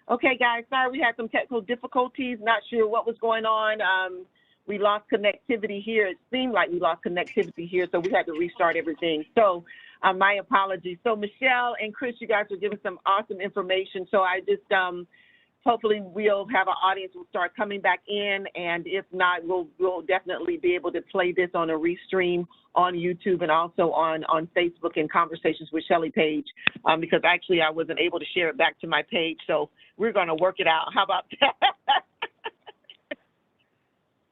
Okay, guys, sorry we had some technical difficulties. Not sure what was going on. We lost connectivity here. It seemed like we lost connectivity here, so we had to restart everything. So my apologies. So Michelle and Chris, you guys are giving some awesome information. So I just hopefully we'll have our audience will start coming back in, and if not, we'll definitely be able to play this on a restream on YouTube and also on Facebook in Conversations with Shelley page, because actually I wasn't able to share it back to my page, so we're going to work it out. How about that?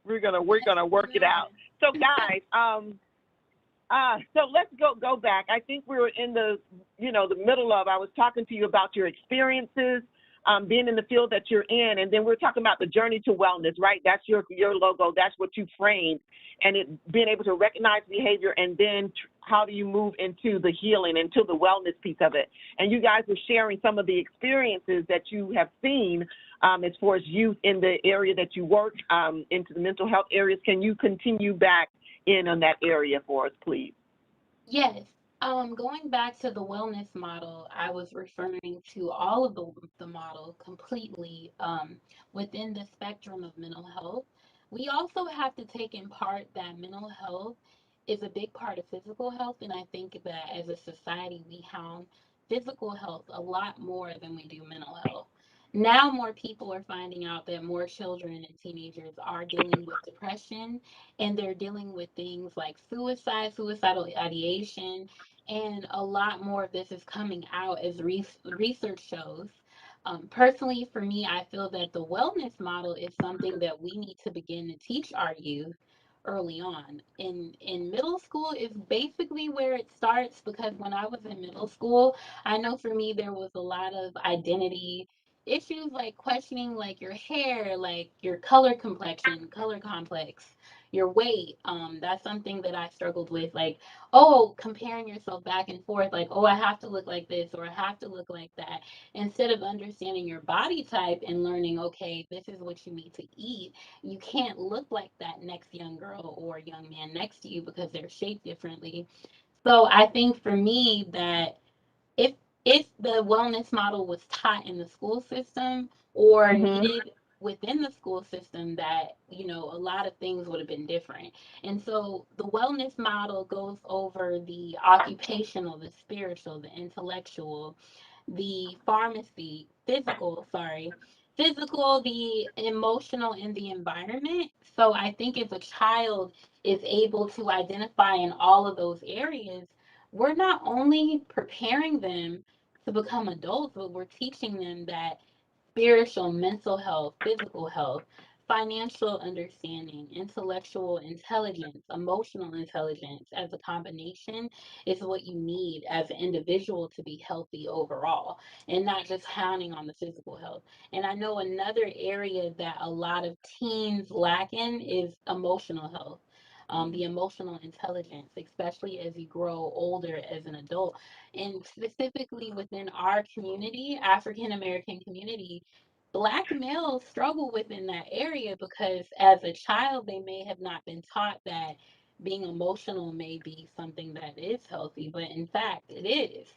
we're gonna work it out. So guys, so let's go back. I think we were in the the middle of. I was talking to you about your experiences, being in the field that you're in, and then we're talking about the journey to wellness, right? That's your logo. That's what you framed, and it being able to recognize behavior, and then how do you move into the healing, into the wellness piece of it? And you guys were sharing some of the experiences that you have seen as far as youth in the area that you work, into the mental health areas. Can you continue back in on that area for us, please? Yes. Going back to the wellness model, I was referring to all of the model completely within the spectrum of mental health. We also have to take in part that mental health is a big part of physical health, and I think that as a society, we hound physical health a lot more than we do mental health. Now, more people are finding out that more children and teenagers are dealing with depression, and they're dealing with things like suicide, suicidal ideation, and a lot more of this is coming out as research shows. Personally, for me, I feel that the wellness model is something that we need to begin to teach our youth early on. In middle school is basically where it starts, because when I was in middle school, I know for me there was a lot of identity issues, like questioning like your hair, like your color complexion, color complex, your weight. That's something that I struggled with, like, oh, comparing yourself back and forth, like, oh, I have to look like this or I have to look like that, instead of understanding your body type and learning, okay, this is what you need to eat. You can't look like that next young girl or young man next to you because they're shaped differently. So I think for me that if if the wellness model was taught in the school system or Mm-hmm. needed within the school system, that a lot of things would have been different. And so the wellness model goes over the occupational, the spiritual, the intellectual, the pharmacy, physical, sorry, physical, the emotional, and the environment. So I think if a child is able to identify in all of those areas, we're not only preparing them to become adults, but we're teaching them that spiritual, mental health, physical health, financial understanding, intellectual intelligence, emotional intelligence as a combination is what you need as an individual to be healthy overall, and not just hounding on the physical health. And I know another area that a lot of teens lack in is emotional health. The emotional intelligence, especially as you grow older as an adult, and specifically within our community, African American community, Black males struggle within that area because as a child, they may have not been taught that being emotional may be something that is healthy, but in fact, it is.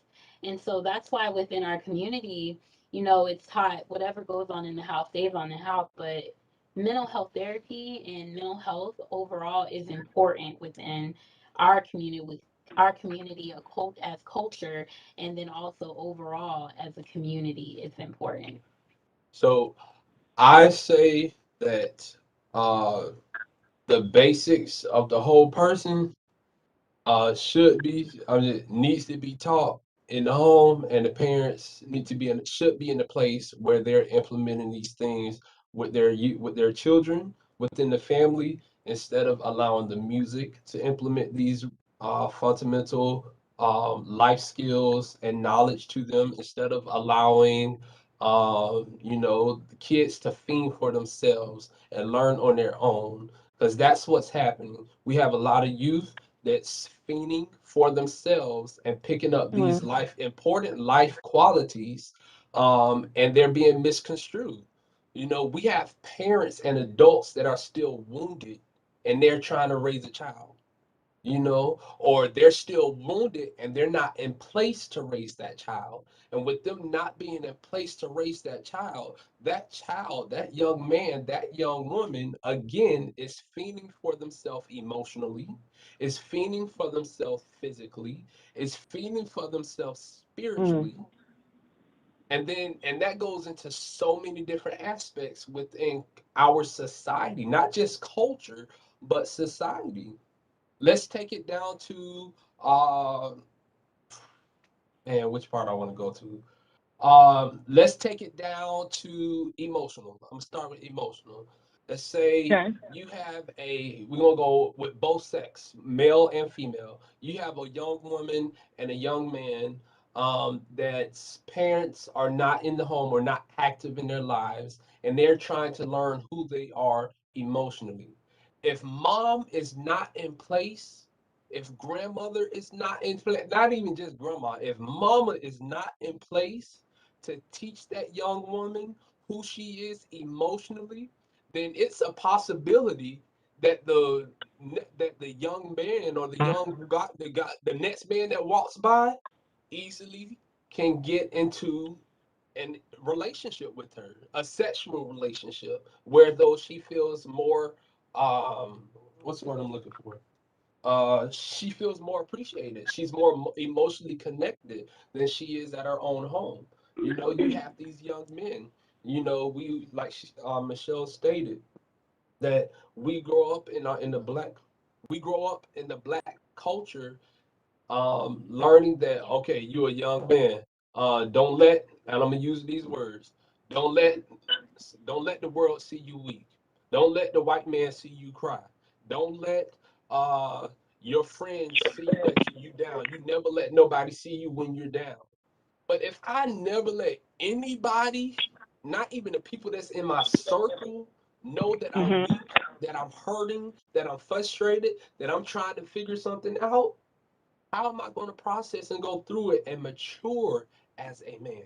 And so that's why within our community, it's taught whatever goes on in the house stays on the house, but mental health therapy and mental health overall is important within our community, a cult as culture, and then also overall as a community, it's important. So I say that uh, the basics of the whole person should be, I mean, needs to be taught in the home, and the parents need to be in, should be in a place where they're implementing these things with with their children within the family, instead of allowing the music to implement these fundamental life skills and knowledge to them, instead of allowing the kids to think for themselves and learn on their own, because that's what's happening. We have a lot of youth that's fiending for themselves and picking up these important life qualities, and they're being misconstrued. We have parents and adults that are still wounded, and they're trying to raise a child. or they're still wounded and they're not in place to raise that child. And with them not being in place to raise that child, that young man, that young woman, again, is feeding for themselves emotionally, is feeding for themselves physically, is feeding for themselves Mm. spiritually. And that goes into so many different aspects within our society, not just culture, but society. Let's take it down to man, which part I want to go to? Let's take it down to emotional. I'm gonna start with emotional. Let's say Okay. we're gonna go with both sex, male and female. You have a young woman and a young man that's parents are not in the home or not active in their lives, and they're trying to learn who they are emotionally. If mom is not in place, if grandmother is not in place, not even just grandma, if mama is not in place to teach that young woman who she is emotionally, then it's a possibility that the young man or the next man that walks by easily can get into a relationship with her, a sexual relationship, where though she feels more what's the word I'm looking for? She feels more appreciated. She's more emotionally connected than she is at her own home. You have these young men. We like Michelle stated that we grow up we grow up in the black culture, learning that okay, you're a young man. Don't let, and I'm gonna use these words. Don't let, don't let the world see you weak. Don't let the white man see you cry. Don't let uh your friends see you down. You never let nobody see you when you're down. But if I never let anybody, not even the people that's in my circle, know that I'm Mhm. weak, that I'm hurting, that I'm frustrated, that I'm trying to figure something out, how am I going to process and go through it and mature as a man?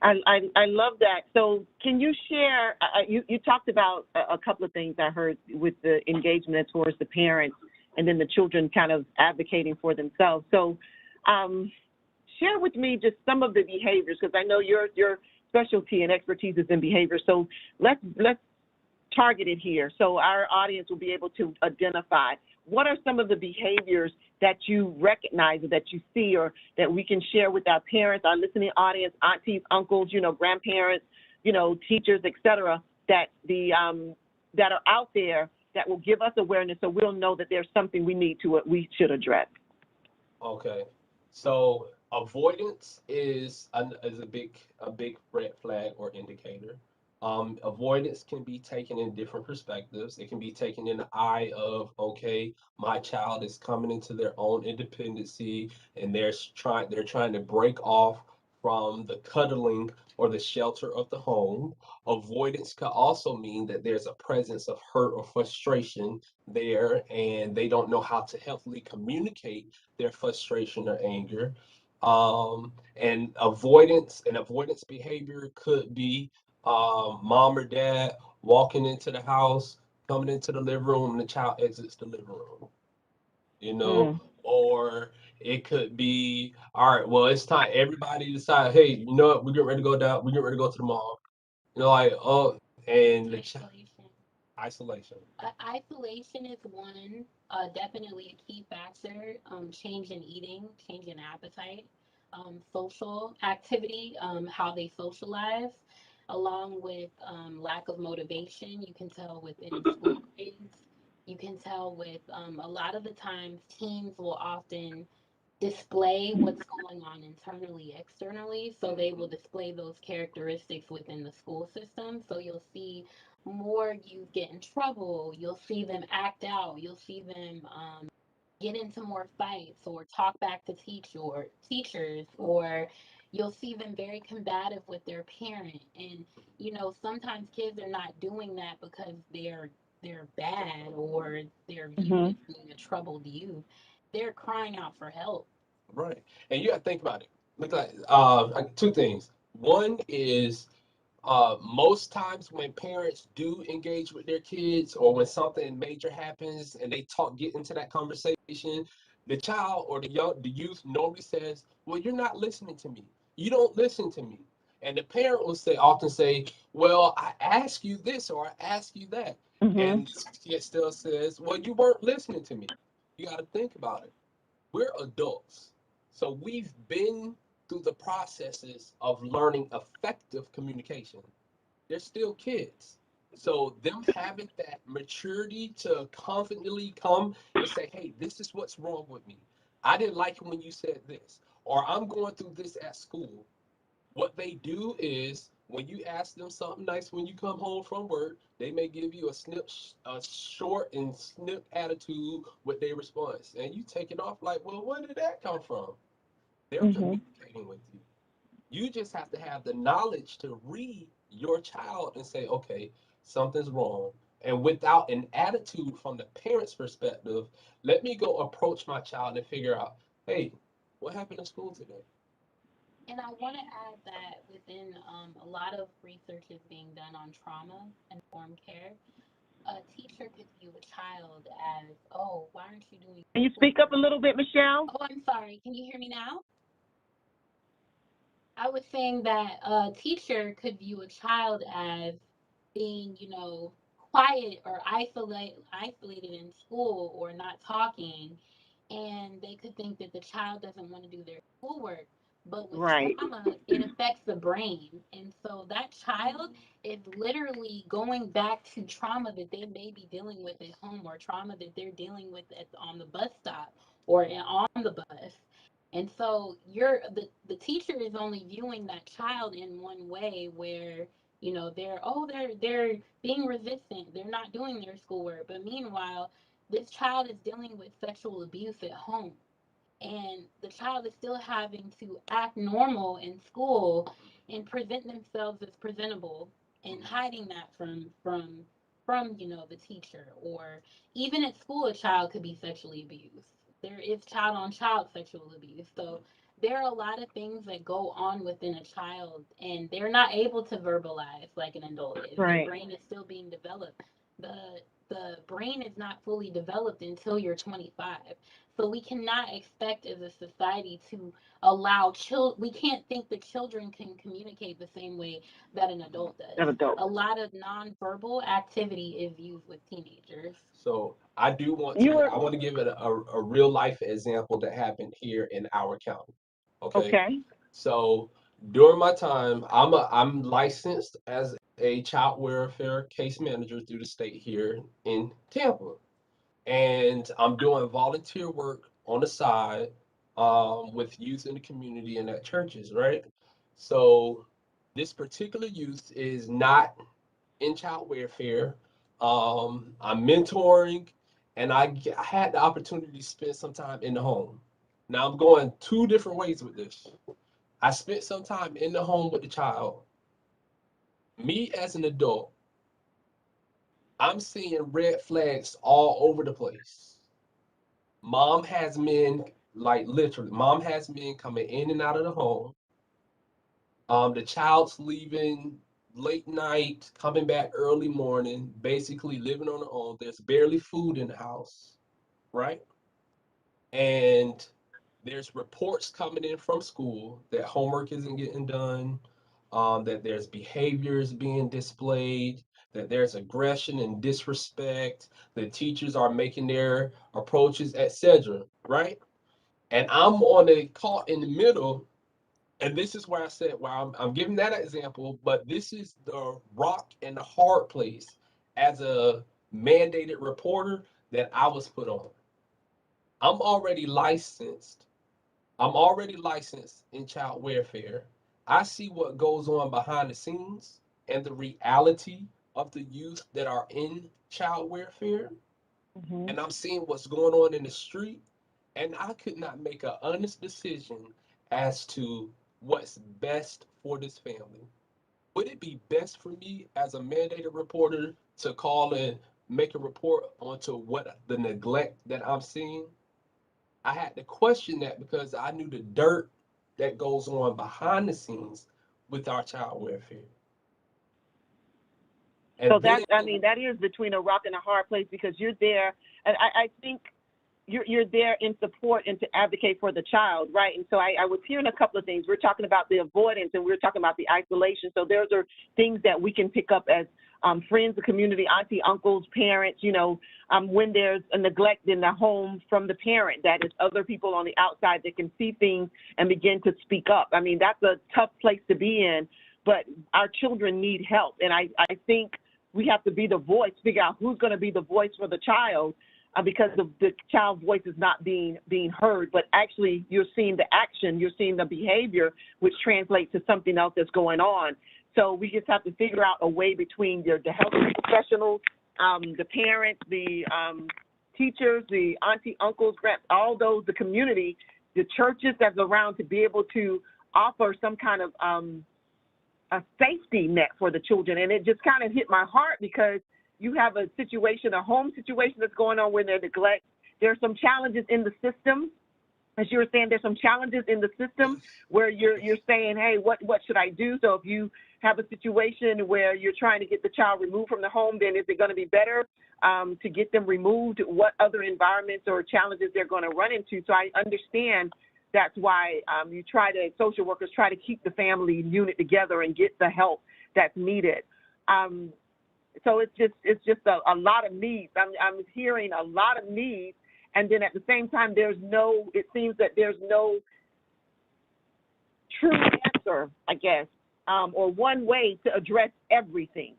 I love that. So, can you share? You talked about a couple of things I heard with the engagement towards the parents, and then the children kind of advocating for themselves. So, um, share with me just some of the behaviors because I know your specialty and expertise is in behavior. So let's targeted here so our audience will be able to identify what are some of the behaviors that you recognize or that you see or that we can share with our parents, our listening audience, aunties, uncles, grandparents, teachers, etc., that that are out there that will give us awareness so we'll know that there's something we should address. Okay. So avoidance is a big red flag or indicator. Avoidance can be taken in different perspectives. It can be taken in the eye of, okay, my child is coming into their own independency and they're trying to break off from the cuddling or the shelter of the home. Avoidance could also mean that there's a presence of hurt or frustration there and they don't know how to healthily communicate their frustration or anger. And avoidance behavior could be mom or dad walking into the house, coming into the living room, and the child exits the living room, you know, Mm. or it could be, all right, well, it's time. Everybody decide, hey, you know what, we're getting ready to go down, we're getting ready to go to the mall. Like, oh, and Isolation. isolation. Isolation is one, definitely a key factor. Change in eating, change in appetite, social activity, how they socialize, along with lack of motivation. You can tell within school grades. You can tell with a lot of the times teens will often display what's going on internally, externally. So they will display those characteristics within the school system. So you'll see more youth get in trouble. You'll see them act out. You'll see them get into more fights or talk back to teachers, or you'll see them very combative with their parent. And sometimes kids are not doing that because they're bad or they're viewed Mhm. as being a troubled youth. They're crying out for help. Right. And you got to think about it. Look like two things. One is Most times when parents do engage with their kids or when something major happens and they get into that conversation, the child or the youth normally says, well, you're not listening to me. You don't listen to me. And the parent will often say, well, I ask you this or I ask you that. Mhm. And this kid still says, well, you weren't listening to me. You got to think about it. We're adults. So we've been through the processes of learning effective communication. They're still kids. So them having that maturity to confidently come and say, hey, this is what's wrong with me. I didn't like it when you said this, or I'm going through this at school. What they do is when you ask them something nice when you come home from work, they may give you a short and snip attitude with their response, and you take it off like, well, where did that come from? They're Mhm. communicating with you. You just have to have the knowledge to read your child and say, okay, something's wrong. And without an attitude from the parent's perspective, let me go approach my child and figure out, hey, what happened in school today? And I want to add that within a lot of research is being done on trauma informed care. A teacher could view a child as, oh, why aren't you doing Can you speak up schoolwork? a little bit, Michelle? Oh, I'm sorry. Can you hear me now? I was saying that a teacher could view a child as being, quiet or isolated in school or not talking, and they could think that the child doesn't want to do their schoolwork. But with Right. trauma, it affects the brain, and so that child is literally going back to trauma that they may be dealing with at home or trauma that they're dealing with on the bus stop or on the bus. And so the teacher is only viewing that child in one way where, they're being resistant, they're not doing their schoolwork. But meanwhile, this child is dealing with sexual abuse at home, and the child is still having to act normal in school and present themselves as presentable, and hiding that from the teacher. Or even at school, a child could be sexually abused. There is child on child sexual abuse. So there are a lot of things that go on within a child, and they're not able to verbalize like an adult is. Their Right. brain is still being developed. The brain is not fully developed until you're 25. So we cannot expect as a society to allow children. We can't think that children can communicate the same way that an adult does. Of adult. A lot of nonverbal activity is used with teenagers. So I do want You to were I want to give it a real life example that happened here in our county. Okay. okay. So during my time, I'm licensed as a child welfare case manager through the state here in Tampa. And I'm doing volunteer work on the side with youth in the community and at churches, right? So this particular youth is not in child welfare. I'm mentoring, and I had the opportunity to spend some time in the home. Now I'm going two different ways with this. I spent some time in the home with the child. Me as an adult, I'm seeing red flags all over the place. Mom has men, like literally, mom has men coming in and out of the home. The child's leaving late night, coming back early morning, basically living on their own. There's barely food in the house, right? And there's reports coming in from school that homework isn't getting done, that there's behaviors being displayed, that there's aggression and disrespect, the teachers are making their approaches, etc. Right? And I'm on a caught in the middle. And this is where I said, well, I'm giving that example, but this is the rock and the hard place as a mandated reporter that I was put on. I'm already licensed. I'm already licensed in child welfare. I see what goes on behind the scenes and the reality of the youth that are in child welfare. Mhm. And I'm seeing what's going on in the street. And I could not make an honest decision as to what's best for this family. Would it be best for me as a mandated reporter to call and make a report onto what the neglect that I'm seeing? I had to question that because I knew the dirt that goes on behind the scenes with our child welfare. So And that's, then I mean, that is between a rock and a hard place because you're there, and I think you're there in support and to advocate for the child, right? And so I was hearing a couple of things. We're talking about the avoidance and we're talking about the isolation. So those are things that we can pick up as friends, the community, auntie, uncles, parents, when there's a neglect in the home from the parent, that is other people on the outside that can see things and begin to speak up. I mean, that's a tough place to be in, but our children need help. And I think we have to be the voice, figure out who's going to be the voice for the child, because the child's voice is not being heard, but actually you're seeing the action, you're seeing the behavior, which translates to something else that's going on. So we just have to figure out a way between the health professionals, the parents, the teachers, the auntie, uncles, grands, all those, the community, the churches that's around to be able to offer some kind of a safety net for the children. And it just kind of hit my heart because you have a situation, a home situation that's going on where there's neglect. There are some challenges in the system. As you were saying, there's some challenges in the system where you're saying, hey, what should I do? So if you have a situation where you're trying to get the child removed from the home, then is it going to be better to get them removed? What other environments or challenges they're going to run into? So I understand that's why social workers try to keep the family unit together and get the help that's needed. So it's just a lot of needs. I'm hearing a lot of needs, and then at the same time, it seems that there's no true answer, I guess, or one way to address everything.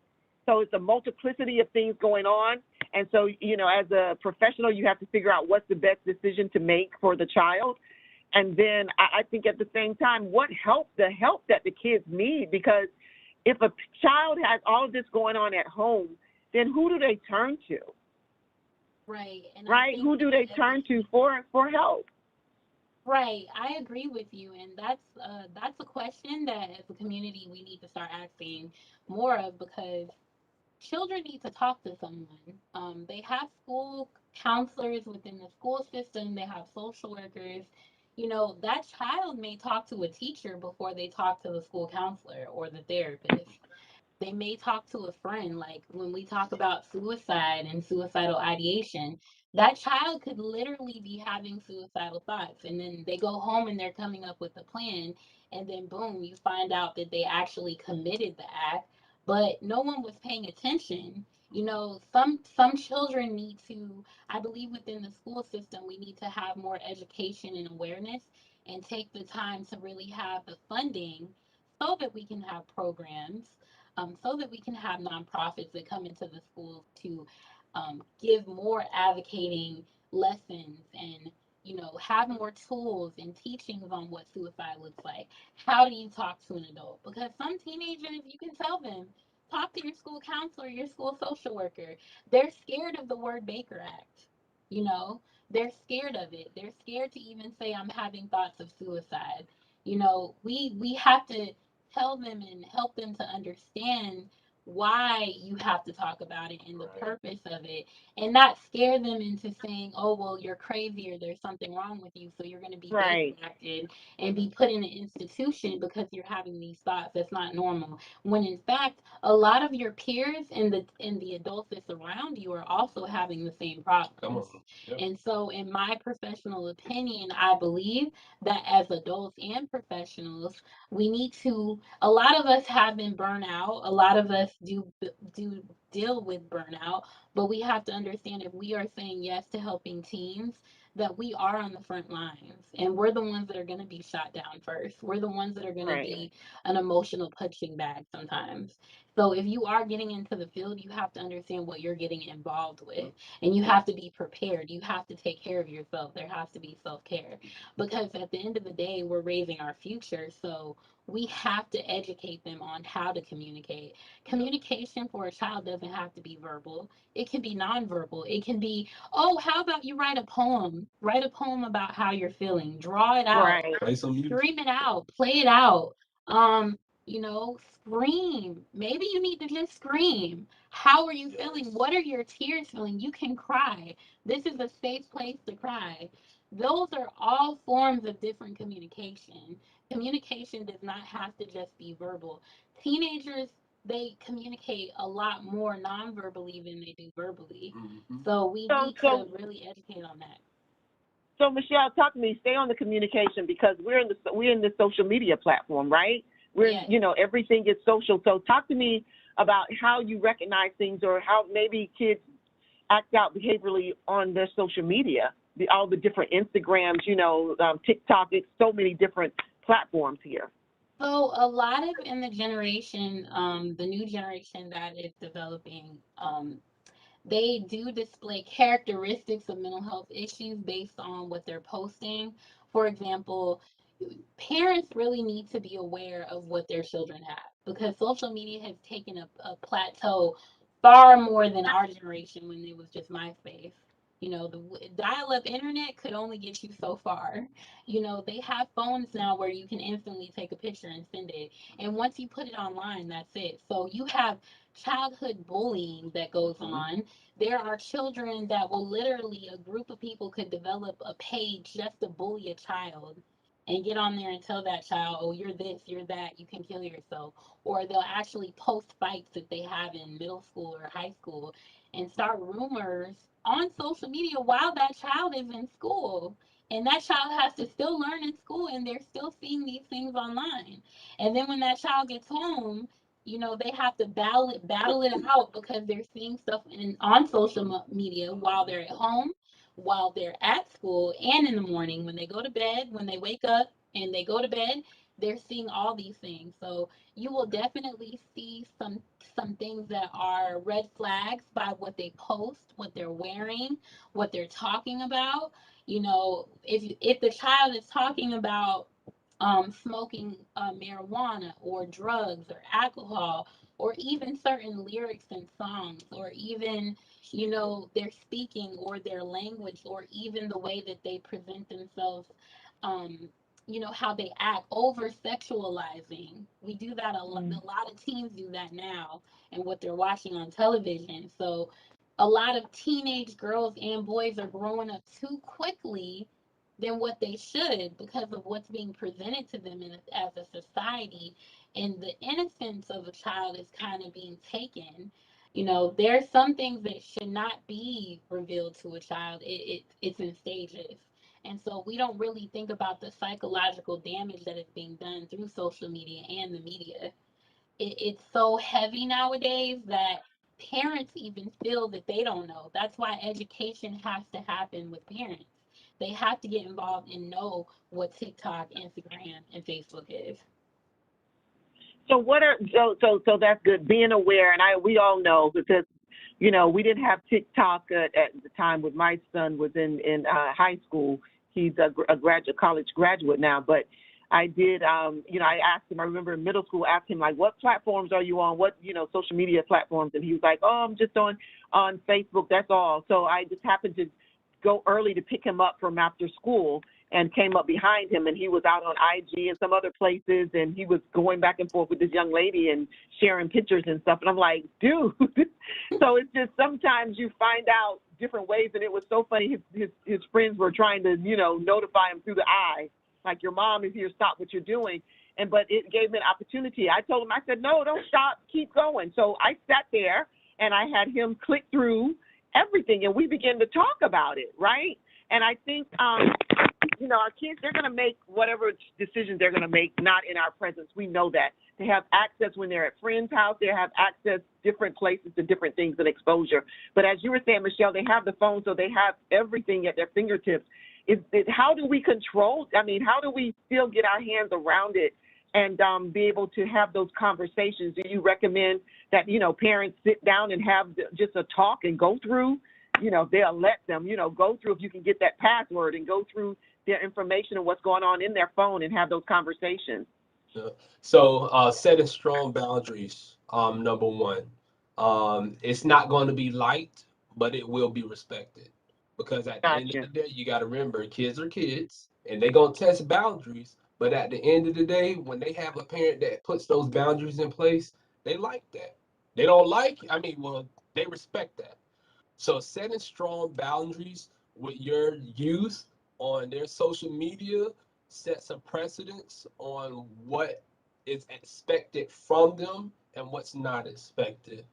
So it's a multiplicity of things going on, and so as a professional, you have to figure out what's the best decision to make for the child, and then I think at the same time, the help that the kids need, because if a child has all of this going on at home, then who do they turn to? Right. And right? Who do they turn to for help? Right, I agree with you, and that's a question that as a community we need to start asking more of because children need to talk to someone. They have school counselors within the school system. They have social workers. That child may talk to a teacher before they talk to the school counselor or the therapist. They may talk to a friend. Like when we talk about suicide and suicidal ideation, that child could literally be having suicidal thoughts. And then they go home and they're coming up with a plan. And then, boom, you find out that they actually committed the act, but no one was paying attention. Some children need to, I believe within the school system, we need to have more education and awareness and take the time to really have the funding so that we can have programs, so that we can have nonprofits that come into the schools to give more advocating lessons and have more tools and teachings on what suicide looks like. How do you talk to an adult? Because some teenagers, you can tell them, talk to your school counselor, your school social worker. They're scared of the word Baker Act. You know, they're scared of it. They're scared to even say, I'm having thoughts of suicide. We have to tell them and help them to understand why you have to talk about it and the purpose of it, and not scare them into saying, oh, well, you're crazy or there's something wrong with you, so you're going to be Right. acted and be put in an institution because you're having these thoughts. That's not normal, when in fact a lot of your peers and the adults that surround you are also having the same problems. Yep. And so in my professional opinion, I believe that as adults and professionals, we need to, a lot of us have been burnt out, a lot of us do deal with burnout, but we have to understand, if we are saying yes to helping teens, that we are on the front lines and we're the ones that are going to be shot down first. We're the ones that are going to Right. be an emotional punching bag sometimes. So if you are getting into the field, you have to understand what you're getting involved with, and you have to be prepared. You have to take care of yourself. There has to be self-care, because at the end of the day, we're raising our future. So we have to educate them on how to communicate. Communication for a child doesn't have to be verbal. It can be nonverbal. It can be, oh, how about you write a poem? Write a poem about how you're feeling. Draw it out. Right. Play some music. Scream it out. Play it out. Um, Scream. Maybe you need to just scream. How are you feeling? What are your tears feeling? You can cry. This is a safe place to cry. Those are all forms of different communication. Communication does not have to just be verbal. Teenagers they communicate a lot more non-verbally than they do verbally. Hmm. So we So, need to so, really educate on that. so Michelle, talk to me. Stay on the communication because we're in the social media platform, right? Yes. Everything is social. So talk to me about how you recognize things or how maybe kids act out behaviorally on their social media. All the different Instagrams, TikTok. It's so many different platforms here. So a lot of in the generation, the new generation that is developing, they do display characteristics of mental health issues based on what they're posting. For example, parents really need to be aware of what their children have because social media has taken a plateau far more than our generation when it was just MySpace. The dial-up internet could only get you so far. They have phones now where you can instantly take a picture and send it. And once you put it online, that's it. So you have childhood bullying that goes Mhm. on. There are children that will literally, a group of people could develop a page just to bully a child and get on there and tell that child, oh, you're this, you're that, you can kill yourself. Or they'll actually post fights that they have in middle school or high school and start rumors on social media while that child is in school. And that child has to still learn in school and they're still seeing these things online. And then when that child gets home, they have to battle it out because they're seeing stuff on social media while they're at home, while they're at school, and in the morning when they go to bed, when they wake up and they go to bed, they're seeing all these things. So you will definitely see some things that are red flags by what they post, what they're wearing, what they're talking about. If the child is talking about smoking marijuana or drugs or alcohol or even certain lyrics in songs or even their speaking or their language or even the way that they present themselves, um how they act, over sexualizing. We do that a lot of teens do that now and what they're watching on television. So a lot of teenage girls and boys are growing up too quickly than what they should because of what's being presented to them as a society. And the innocence of a child is kind of being taken. There's some things that should not be revealed to a child. It's in stages. And so we don't really think about the psychological damage that is being done through social media and the media. It's so heavy nowadays that parents even feel that they don't know. That's why education has to happen with parents. They have to get involved and know what TikTok, Instagram, and Facebook is. So that's good. Being aware, and we all know because we didn't have TikTok at the time when my son was in high school. He's a graduate college graduate now, but I did I asked him. I remember in middle school asking him like, what platforms are you on? What social media platforms? And he was like, oh, I'm just on Facebook. That's all. So I just happened to go early to pick him up from after school and came up behind him, and he was out on IG and some other places, and he was going back and forth with this young lady and sharing pictures and stuff. And I'm like, dude. So it's just sometimes you find out different ways, and it was so funny. His friends were trying to notify him through the eye, like your mom is here, stop what you're doing. But it gave me an opportunity. I told him, I said, no, don't stop, keep going. So I sat there and I had him click through everything, and we began to talk about it, right? And I think our kids, they're going to make whatever decisions they're going to make, not in our presence. We know that. They have access when they're at friends' house. They have access different places to different things and exposure. But as you were saying, Michelle, they have the phone, so they have everything at their fingertips. How do we control? I mean, how do we still get our hands around it and be able to have those conversations? Do you recommend that, parents sit down and have just a talk and go through? They'll let them, go through, if you can get that password and go through their information and what's going on in their phone and have those conversations. Yeah. So setting strong boundaries, number one. It's not going to be liked, but it will be respected. Because at the end of Gotcha. the day, you got to remember, kids are kids, and they're going to test boundaries. But at the end of the day, when they have a parent that puts those boundaries in place, they like that. They don't like, I mean, well, they respect that. So setting strong boundaries with your youth on their social media sets a precedence on what is expected from them and what's not expected.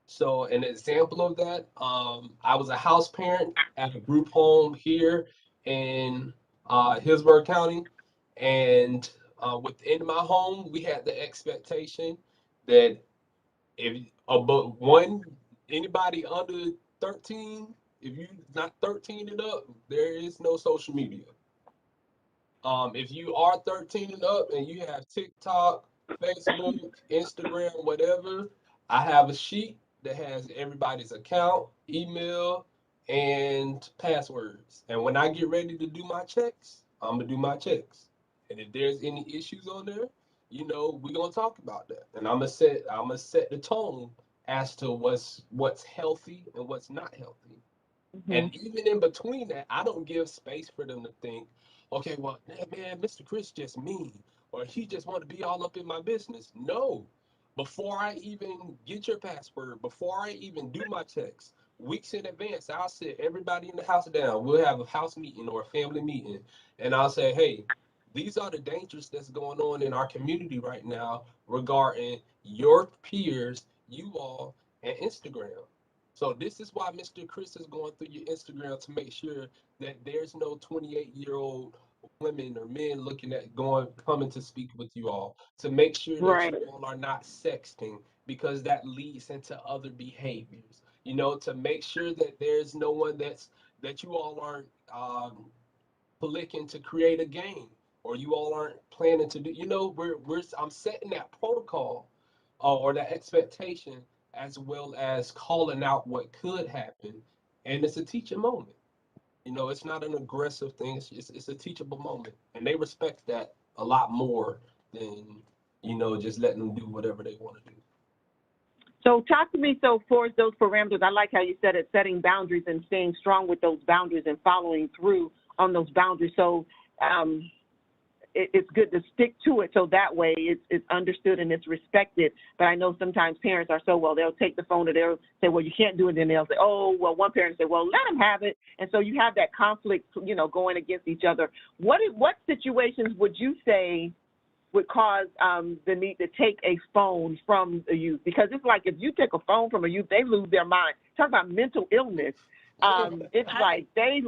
So an example of that, I was a house parent at a group home here in Hillsborough County, and within my home, we had the expectation that if about one anybody under 13, if you not 13 and up, there is no social media. If you are 13 and up and you have TikTok, Facebook, Instagram, whatever, I have a sheet that has everybody's account, email, and passwords. And when I get ready to do my checks, I'm gonna do my checks. And if there's any issues on there, we're gonna talk about that. And I'm gonna set the tone as to what's healthy and what's not healthy. Hmm. And even in between that, I don't give space for them to think, okay, well, man, Mr. Chris just mean, or he just want to be all up in my business. No. Before I even get your password, before I even do my checks, weeks in advance, I'll sit everybody in the house down. We'll have a house meeting or a family meeting, and I'll say, hey, these are the dangers that's going on in our community right now regarding your peers, you all, and Instagram. So this is why Mr. Chris is going through your Instagram to make sure that there's no 28-year-old women or men looking at coming to speak with you all. To make sure that Right. you all are not sexting because that leads into other behaviors. To make sure that there's no one that you all aren't clicking to create a game or you all aren't planning to do. We're I'm setting that protocol or that expectation as well as calling out what could happen, and it's a teaching moment. It's not an aggressive thing. It's a teachable moment, and they respect that a lot more than just letting them do whatever they want to do. So talk to me. So for those parameters, I like how you said it, setting boundaries and staying strong with those boundaries and following through on those boundaries. So um, it's good to stick to it so that way it's understood and it's respected. But I know sometimes parents are so, well, they'll take the phone and they'll say, well, you can't do it. And they'll say, oh, well, one parent say, well, let them have it. And so you have that conflict, going against each other. What situations would you say would cause the need to take a phone from the youth? Because it's like if you take a phone from a youth, they lose their mind. Talk about mental illness. It's I, like they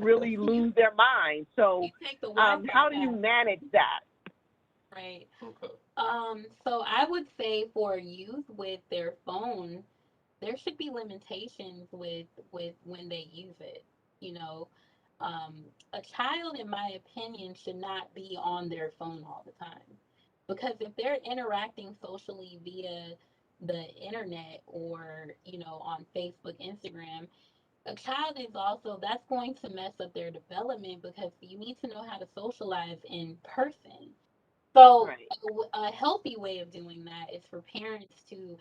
really you lose their mind. So you take the Wi-Fi how do you out, manage that? right? Okay. So I would say for youth with their phone, there should be limitations with when they use it. You know, a child, in my opinion, should not be on their phone all the time because if they're interacting socially via the internet or on Facebook, Instagram, a child is also that's going to mess up their development because you need to know how to socialize in person. So Right. a healthy way of doing that is for parents to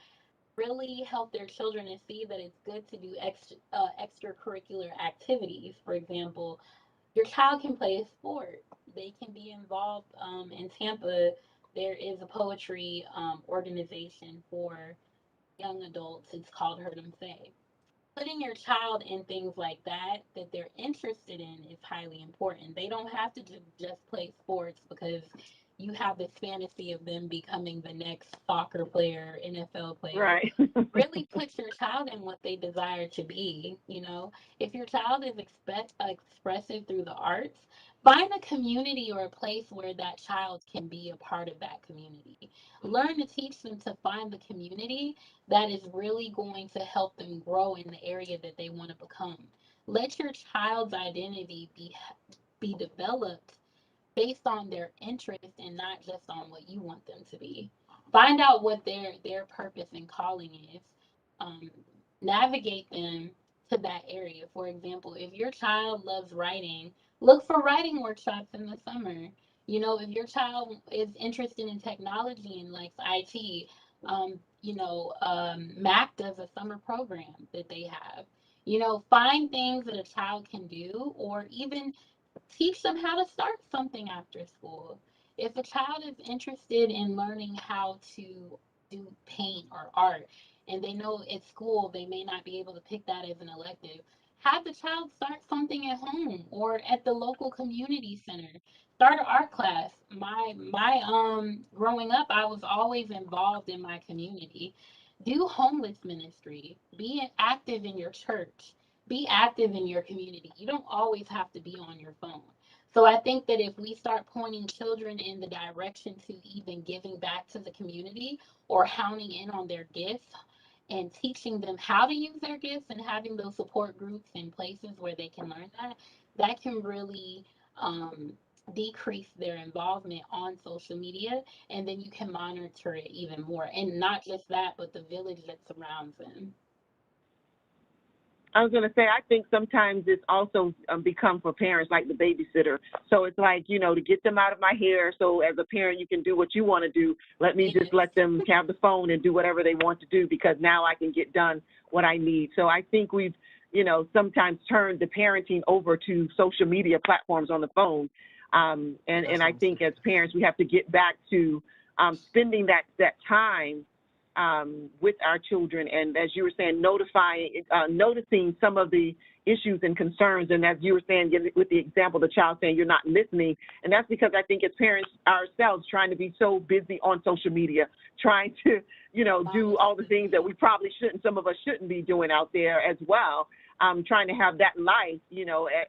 really help their children and see that it's good to do extracurricular activities. For example, your child can play a sport. They can be involved. In Tampa, there is a poetry organization for young adults. It's called Heard 'em Say. Putting your child in things like that they're interested in is highly important. They don't have to just play sports because you have this fantasy of them becoming the next soccer player, NFL player. Right. Really put your child in what they desire to be. If your child is expressive through the arts, find a community or a place where that child can be a part of that community. Learn to teach them to find the community that is really going to help them grow in the area that they want to become. Let your child's identity be developed based on their interest and not just on what you want them to be. Find out what their purpose and calling is. Um, Navigate them to that area. For example, if your child loves writing, look for writing workshops in the summer. If your child is interested in technology and likes IT, Mac does a summer program that they have. Find things that a child can do, or even teach them how to start something after school. If a child is interested in learning how to do paint or art, and they know at school they may not be able to pick that as an elective, Have the child start something at home or at the local community center. Start an art class. My growing up, I was always involved in my community. Do homeless ministry. Be active in your church. Be active in your community. You don't always have to be on your phone. So I think that if we start pointing children in the direction to even giving back to the community or honing in on their gifts, and teaching them how to use their gifts and having those support groups and places where they can learn that, that can really um, decrease their involvement on social media. And then you can monitor it even more. And not just that, but the village that surrounds them. I was going to say, I think sometimes it's also become for parents like the babysitter. So it's like, to get them out of my hair. So as a parent, you can do what you want to do. Let me just Yes. let them have the phone and do whatever they want to do because now I can get done what I need. So I think we've, sometimes turned the parenting over to social media platforms on the phone. And That's what I I'm saying. think as parents, we have to get back to spending that time with our children, and as you were saying, noticing some of the issues and concerns, and as you were saying with the example, the child saying you're not listening, and that's because I think as parents ourselves trying to be so busy on social media, trying to, do all the things that we probably shouldn't, some of us shouldn't be doing out there as well, trying to have that life,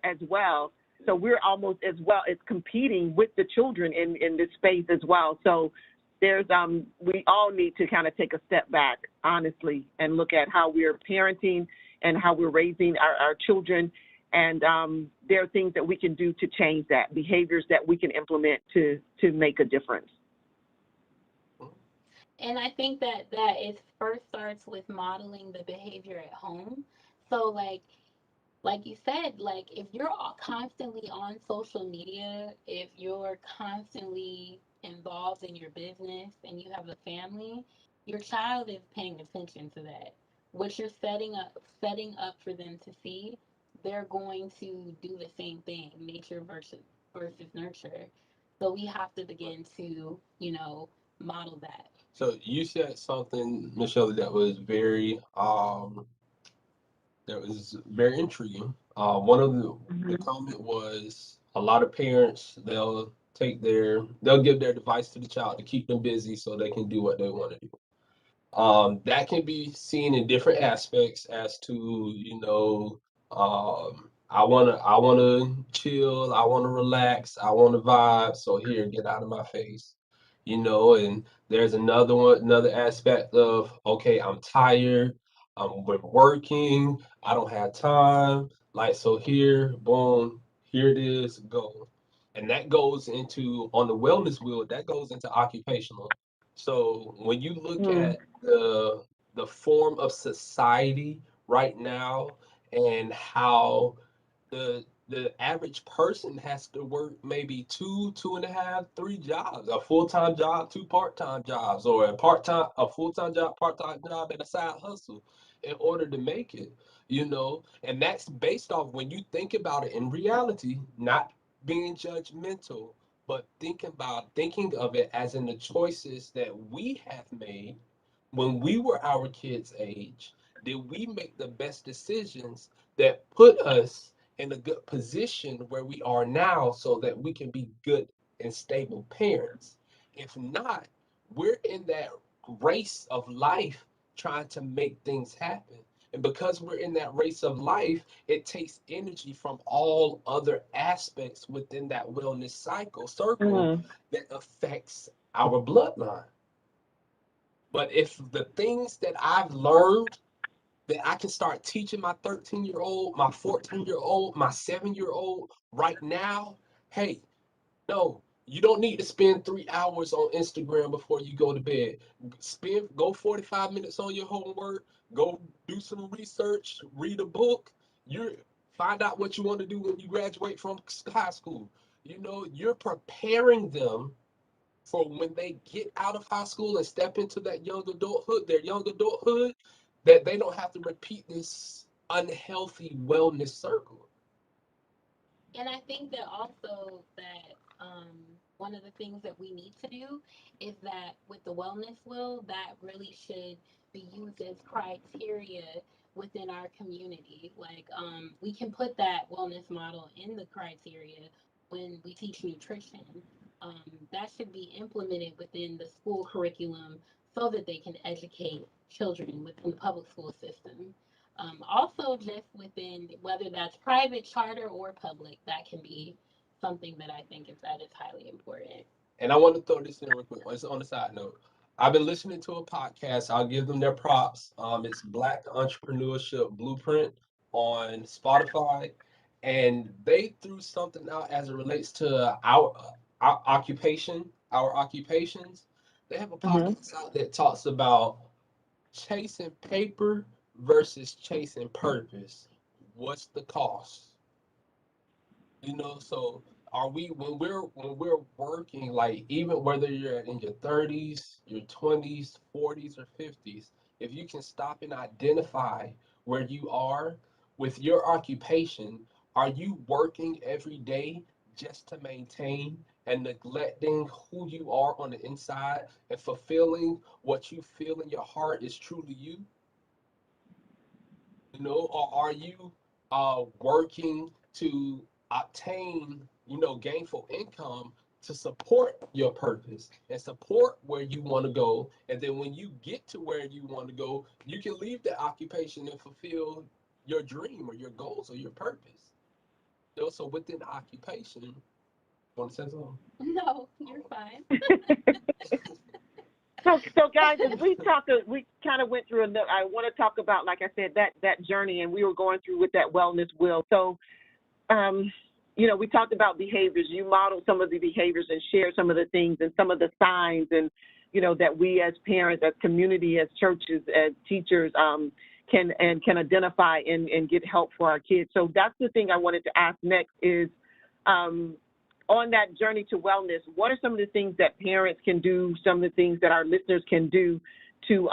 as well. So we're almost as well as competing with the children in this space as well. So there's we all need to kind of take a step back, honestly, and look at how we're parenting and how we're raising our children. And there are things that we can do to change that, behaviors that we can implement to make a difference. And I think that it first starts with modeling the behavior at home. So like you said, like if you're constantly on social media, if you're constantly involved in your business and you have a family, your child is paying attention to that. What you're setting up for them to see, they're going to do the same thing, nature versus nurture. So we have to begin to, model that. So you said something, Michelle, that was very intriguing. One of the Mm-hmm. comment was a lot of parents they'll give their device to the child to keep them busy so they can do what they want to do. That can be seen in different aspects as to, I wanna chill, I wanna relax, I wanna vibe, so here, get out of my face. And there's another aspect of, okay, I'm tired, I'm working, I don't have time. Like, so here, boom, here it is, go. And that goes into on the wellness wheel, that goes into occupational. So when you look Mm. at the form of society right now and how the average person has to work maybe two and a half, three jobs, a full-time job, two part-time jobs, or a full-time job, part-time job, and a side hustle in order to make it, and that's based off when you think about it in reality, not being judgmental, but thinking of it as in the choices that we have made when we were our kids' age. Did we make the best decisions that put us in a good position where we are now so that we can be good and stable parents? If not, we're in that race of life trying to make things happen. And because we're in that race of life, it takes energy from all other aspects within that wellness circle Mm. that affects our bloodline. But if the things that I've learned that I can start teaching my 13-year-old, my 14-year-old, my 7-year-old right now, hey, no, you don't need to spend 3 hours on Instagram before you go to bed. Go 45 minutes on your homework, go do some research, read a book. You find out what you want to do when you graduate from high school. You're preparing them for when they get out of high school and step into their young adulthood, that they don't have to repeat this unhealthy wellness circle. And I think that also that one of the things that we need to do is that with the wellness wheel, that really should be used as criteria within our community. Like, we can put that wellness model in the criteria when we teach nutrition. Um, that should be implemented within the school curriculum so that they can educate children within the public school system. Also, just within whether that's private, charter, or public, that can be something that I think is highly important. And I want to throw this in real quick. It's on the side note. I've been listening to a podcast. I'll give them their props. It's Black Entrepreneurship Blueprint on Spotify, and they threw something out as it relates to our occupation, our occupations. They have a Mm-hmm. podcast out that talks about chasing paper versus chasing purpose. What's the cost? So are we when we're working, like even whether you're in your 30s, your 20s, 40s, or 50s, if you can stop and identify where you are with your occupation, are you working every day just to maintain and neglecting who you are on the inside and fulfilling what you feel in your heart is truly you? Or are you working to obtain, gainful income to support your purpose and support where you want to go? And then when you get to where you want to go, you can leave that occupation and fulfill your dream or your goals or your purpose. So within the occupation, want to say something? No, you're fine. So guys, as we talked, we kind of went through. I want to talk about, like I said, that journey, and we were going through with that wellness wheel. So, um, we talked about behaviors. You modeled some of the behaviors and shared some of the things and some of the signs, and that we as parents, as community, as churches, as teachers, can identify and get help for our kids. So that's the thing I wanted to ask next is. Um, on that journey to wellness, what are some of the things that parents can do, some of the things that our listeners can do to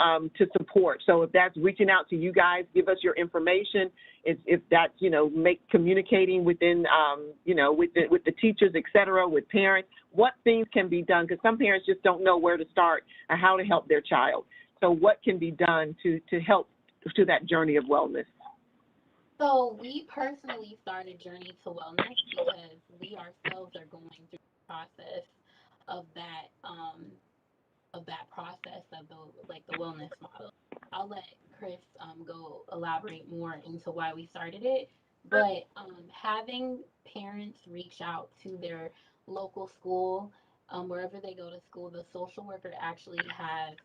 support? So if that's reaching out to you guys, give us your information. If that's, make communicating within, with the teachers, et cetera, with parents, what things can be done? Because some parents just don't know where to start and how to help their child. So what can be done to help to that journey of wellness? So we personally started Journey to Wellness because we ourselves are going through the process of that process of the wellness model. I'll let Chris go elaborate more into why we started it, but having parents reach out to their local school, wherever they go to school, the social worker actually has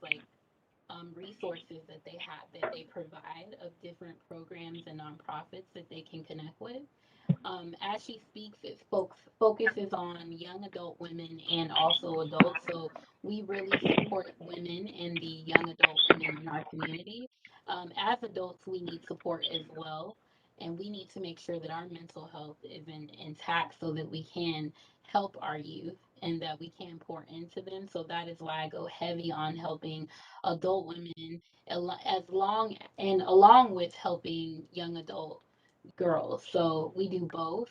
resources that they provide of different programs and nonprofits that they can connect with. As she speaks, it focuses on young adult women and also adults. So we really support women and the young adult women in our community. As adults, we need support as well. And we need to make sure that our mental health is intact so that we can help our youth and that we can pour into them. So that is why I go heavy on helping adult women as long and along with helping young adult girls. So we do both.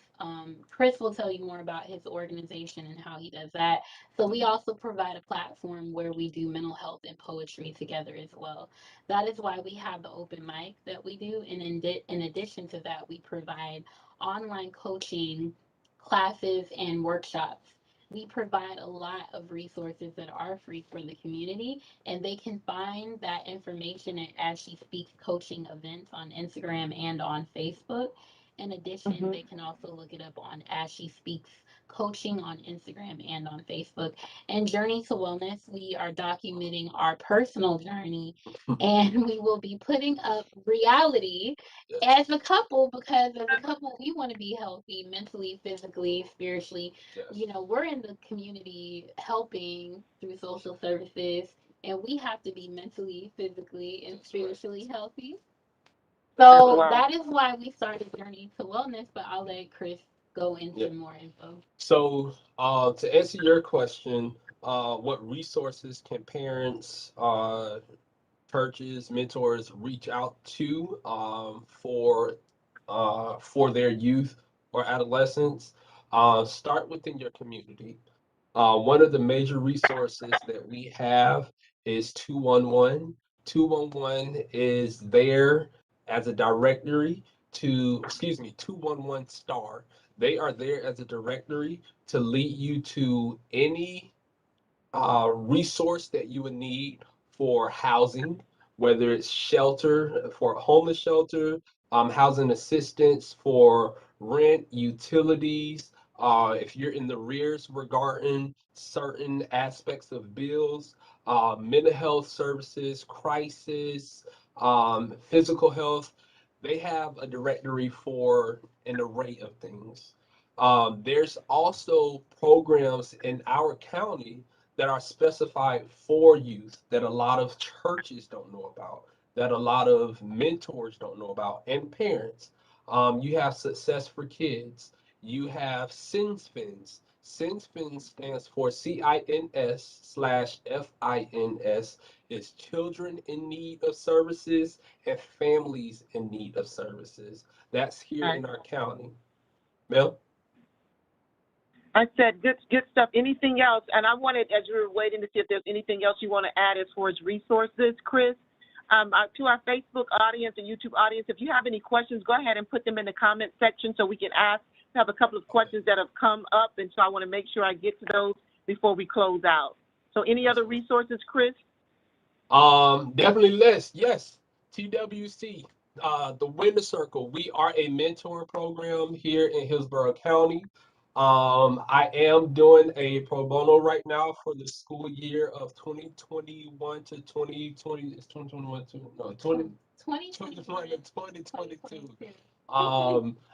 Chris will tell you more about his organization and how he does that. So we also provide a platform where we do mental health and poetry together as well. That is why we have the open mic that we do. And in addition to that, we provide online coaching classes and workshops. We provide a lot of resources that are free for the community, and they can find that information at As She Speaks coaching events on Instagram and on Facebook. In addition, Mm-hmm. they can also look it up on As She Speaks coaching on Instagram and on Facebook. And Journey to Wellness, we are documenting our personal journey, and we will be putting up reality Yes, as a couple, because as a couple we want to be healthy mentally, physically, spiritually. yes. We're in the community helping through social services, and we have to be mentally, physically, and That's right. spiritually healthy. That's So wow. that is why we started Journey to Wellness, but I'll let Chris go Yeah. into more info. So, to answer your question, what resources can parents, churches, mentors reach out to for their youth or adolescents? Start within your community. One of the major resources that we have is 211. 211 is there as a directory to, 211 star. They are there as a directory to lead you to any resource that you would need for housing, whether it's shelter for a homeless shelter, housing assistance for rent, utilities. If you're in the rears regarding certain aspects of bills, mental health services, crisis, physical health, they have a directory for an array of things. There's also programs in our county that are specified for youth that a lot of churches don't know about, that a lot of mentors don't know about, and parents. You have Success for Kids. You have SINSFINS. SINSFINS stands for CINS/FINS. It's Children in Need of Services and Families in Need of Services. That's here in our county. Mel? I said good stuff. Anything else? And I wanted, as we were waiting to see if there's anything else you want to add as far as resources, Chris. To our Facebook audience and YouTube audience, if you have any questions, go ahead and put them in the comment section so we can ask. We have a couple of questions that have come up, and so I want to make sure I get to those before we close out. So any other resources, Chris? Definitely list. Yes. TWC, the Winner Circle. We are a mentoring program here in Hillsborough County. I am doing a pro bono right now for the school year of 2021 to 2020. It's 2021 to no 2021 to 2022.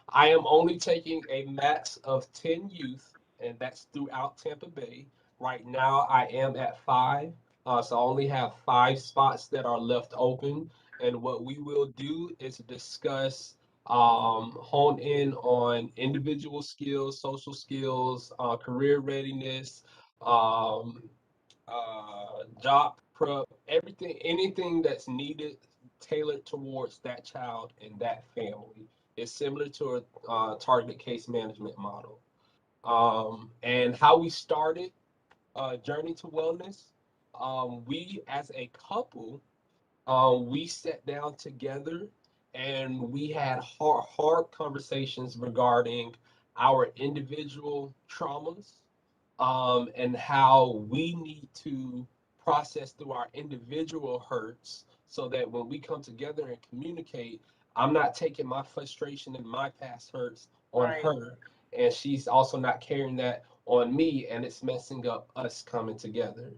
I am only taking a max of 10 youth, and that's throughout Tampa Bay. Right now, I am at 5. So I only have 5 spots that are left open. And what we will do is discuss, hone in on individual skills, social skills, career readiness, um, job prep, everything, anything that's needed, tailored towards that child and that family. It's similar to a target case management model. And how we started Journey to Wellness, we as a couple, we sat down together and we had hard conversations regarding our individual traumas, and how we need to process through our individual hurts so that when we come together and communicate, I'm not taking my frustration and my past hurts on her, and she's also not carrying that on me, and it's messing up us coming together.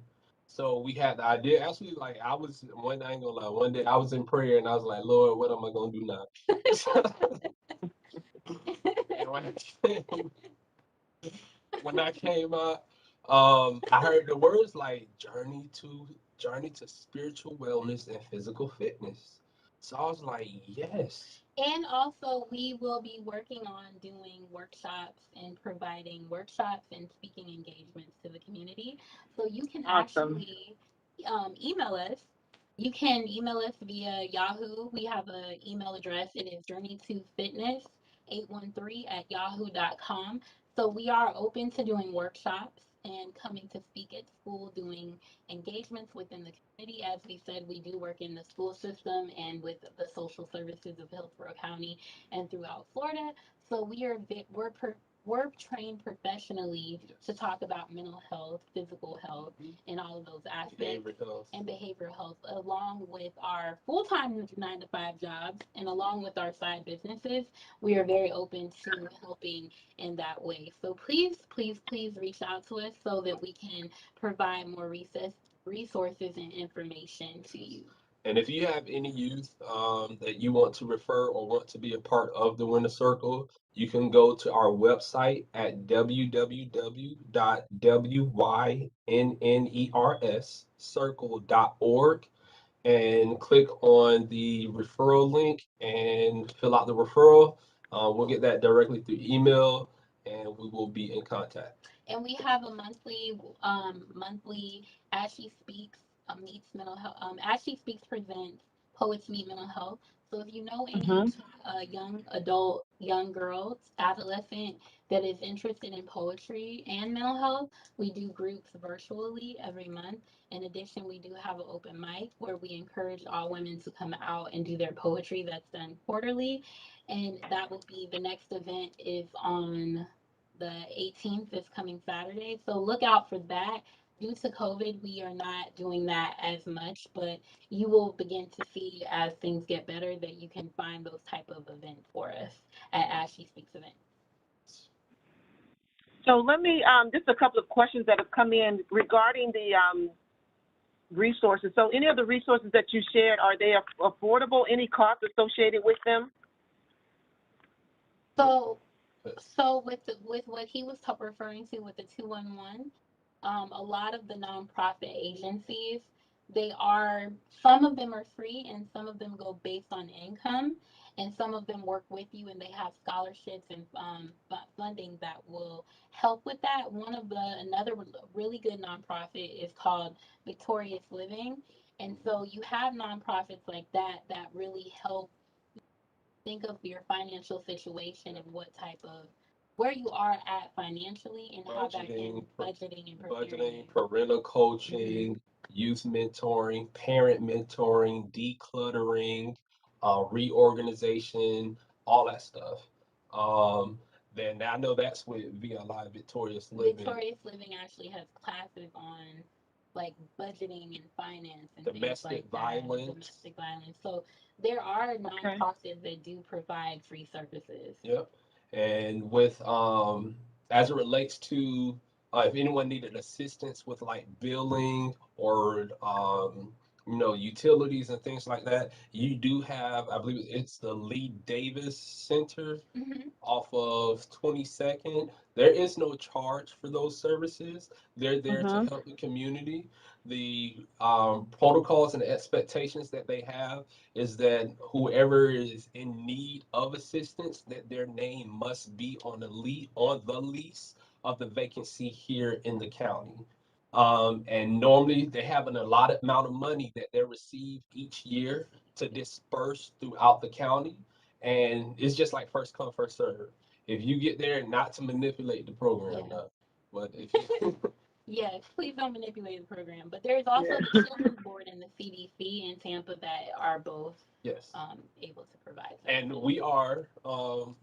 So we had the idea. Actually, like I was one, I ain't gonna lie, one day I was in prayer and I was like, Lord, what am I gonna do now? And when I came out, I heard the words like journey to spiritual wellness and physical fitness. So I was like, yes. And also, we will be working on doing workshops and providing workshops and speaking engagements to the community. So you can actually email us. You can email us via Yahoo. We have an email address. It is journey2fitness813@yahoo.com. So we are open to doing workshops and coming to speak at school, doing engagements within the community. As we said, we do work in the school system and with the social services of Hillsborough County and throughout Florida. So we're trained professionally to talk about mental health, physical health, and all of those aspects, and behavioral health, along with our full-time 9 to 5 jobs and along with our side businesses. We are very open to helping in that way. So please, please, please reach out to us so that we can provide more resources and information to you. And if you have any youth that you want to refer or want to be a part of the Winner Circle, you can go to our website at www.wynnerscircle.org and click on the referral link and fill out the referral. We'll get that directly through email and we will be in contact. And we have a monthly As She Speaks meets mental health. As She Speaks presents Poets Meet Mental Health. So if you know any Mm-hmm. young adult, young girl, adolescent that is interested in poetry and mental health, we do groups virtually every month. In addition, we do have an open mic where we encourage all women to come out and do their poetry. That's done quarterly. And that will be the next event is on the 18th, this coming Saturday. So look out for that. Due to COVID, we are not doing that as much, but you will begin to see as things get better that you can find those type of events for us at As She Speaks event. So let me just a couple of questions that have come in regarding the resources. So any of the resources that you shared, are they affordable? Any costs associated with them? So So with what he was referring to with the 211, a lot of the nonprofit agencies, they are some of them are free and some of them go based on income, and some of them work with you and they have scholarships and funding that will help with that. One of the another really good nonprofit is called Victorious Living, and so you have nonprofits like that that really help think of your financial situation and what type of where you are at financially and how that can budgeting and preparing budgeting, you. parental Hmm. coaching, youth mentoring, parent mentoring, decluttering, reorganization, all that stuff. Um, then I know that's with VLI Victorious Living, Victorious Living actually has classes on like budgeting and finance and things domestic like that and violence. domestic violence. So there are Okay. nonprofits that do provide free services. Yep. And with as it relates to if anyone needed assistance with like billing or utilities and things like that, you do have, I believe it's the Lee Davis Center Hmm. off of 22nd. There is no charge for those services. They're there to Mm-hmm. help the community. The protocols and expectations that they have is that whoever is in need of assistance, that their name must be on the lease of the vacancy here in the county. And normally they have an allotted amount of money that they receive each year to disperse throughout the county, and it's just like first come first serve. If you get there, not to manipulate the program, Yeah. no. But if you Yes, please don't manipulate the program. But there's also the Yeah. Children's Board and the CDC in Tampa that are both yes, able to provide and services. we are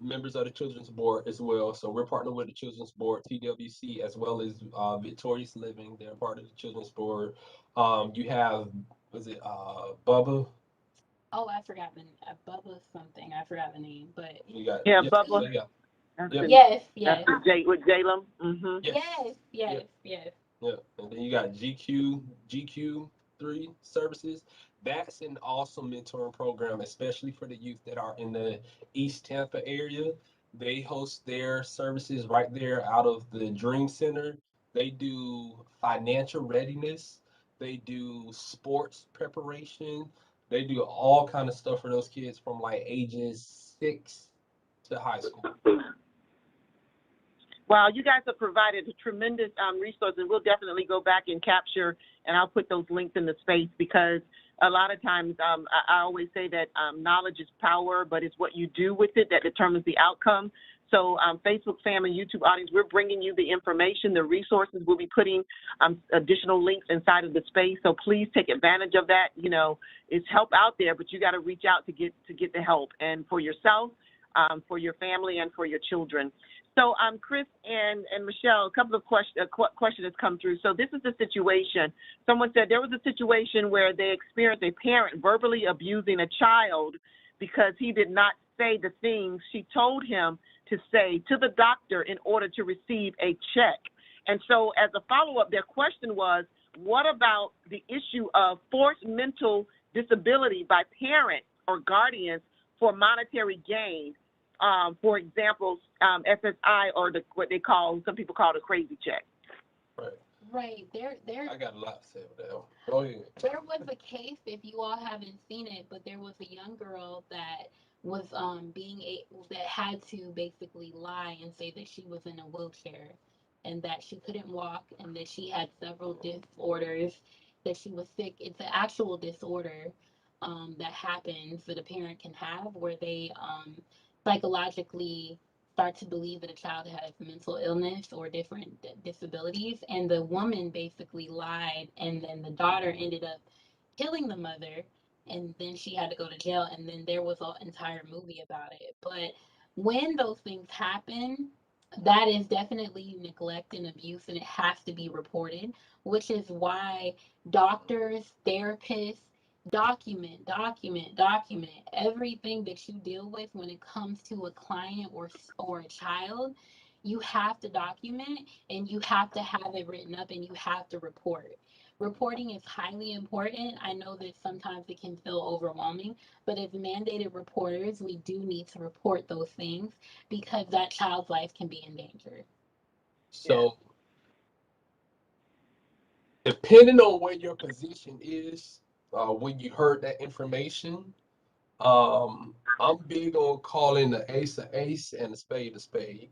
members of the Children's Board as well. So we're partnered with the Children's Board, TWC, as well as Victorious Living. They're part of the Children's Board. You have, was it Bubba? Oh, I forgot the Bubba something. I forgot the name, but You got, Yeah, yeah, so Bubba. yeah, That's yep, in, yes, that's yes, with Jalem. Mm-hmm. yes, yes, yeah. yes, yes. Yeah, and then you got GQ3 services. That's an awesome mentoring program, especially for the youth that are in the East Tampa area. They host their services right there out of the Dream Center. They do financial readiness. They do sports preparation. They do all kind of stuff for those kids from like ages 6 to high school. Wow, you guys have provided a tremendous resource, and we'll definitely go back and capture, and I'll put those links in the space because a lot of times I always say that knowledge is power, but it's what you do with it that determines the outcome. So Facebook family, YouTube audience, we're bringing you the information, the resources. We'll be putting additional links inside of the space. So please take advantage of that. You know, it's help out there, but you got to reach out to get the help, and for yourself, for your family, and for your children. So, Chris and Michelle, a couple of questions has come through. So this is the situation. Someone said there was a situation where they experienced a parent verbally abusing a child because he did not say the things she told him to say to the doctor in order to receive a check. And so as a follow-up, their question was, what about the issue of forced mental disability by parents or guardians for monetary gain? For example, SSI or what they call, some people call it a crazy check. Right. Right. I got a lot to say with that one. Go ahead. There was a case, if you all haven't seen it, but there was a young girl that was that had to basically lie and say that she was in a wheelchair and that she couldn't walk and that she had several disorders, that she was sick. It's an actual disorder. that happens that a parent can have where they psychologically start to believe that a child has mental illness or different disabilities, and the woman basically lied, and then the daughter ended up killing the mother, and then she had to go to jail, and then there was an entire movie about it. But when those things happen, that is definitely neglect and abuse, and it has to be reported, which is why doctors, therapists, document everything that you deal with when it comes to a client or a child. You have to document, and you have to have it written up, and you have to report. Reporting is highly important. I know that sometimes it can feel overwhelming, but as mandated reporters, we do need to report those things because that child's life can be in danger. So depending on where your position is, when you heard that information, I'm big on calling the ace a ace and a spade a spade.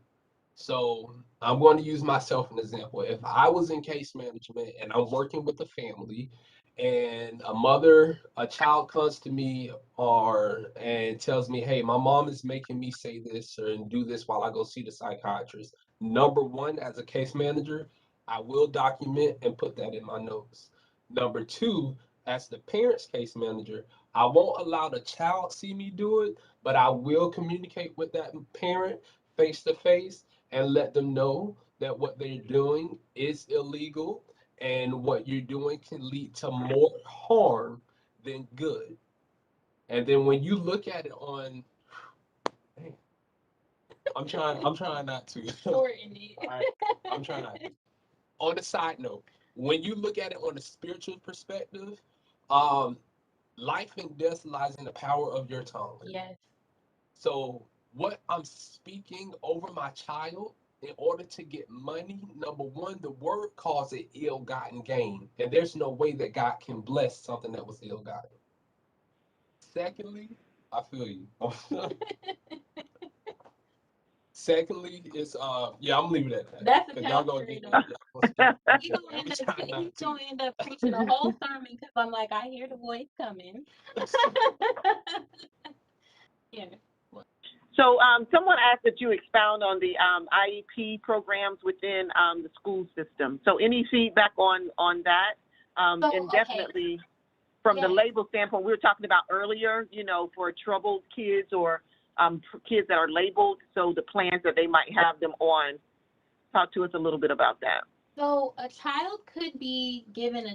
So I'm going to use myself as an example. If I was in case management and I'm working with a family and a child comes to me or and tells me, hey, my mom is making me say this or do this while I go see the psychiatrist. Number one, as a case manager, I will document and put that in my notes. Number two, as the parent's case manager, I won't allow the child see me do it, but I will communicate with that parent face to face and let them know that what they're doing is illegal and what you're doing can lead to more harm than good. And then when you look at it on, I'm trying not to. Shorten it. I'm trying not to. On a side note, when you look at it on a spiritual perspective, um, life and death lies in the power of your tongue. Yes. So what I'm speaking over my child in order to get money, number one, the word calls it ill-gotten gain. And there's no way that God can bless something that was ill-gotten. Secondly, I feel you. Secondly, it's yeah, I'm leaving it at that. That's a Because y'all gonna pastor, get you y'all gonna He's gonna end up he's gonna end up preaching a whole sermon because I'm like, I hear the voice coming. Yeah. So someone asked that you expound on the IEP programs within the school system. So any feedback on that? And definitely from the label standpoint, we were talking about earlier, for troubled kids or kids that are labeled, so the plans that they might have them on. Talk to us a little bit about that. So a child could be given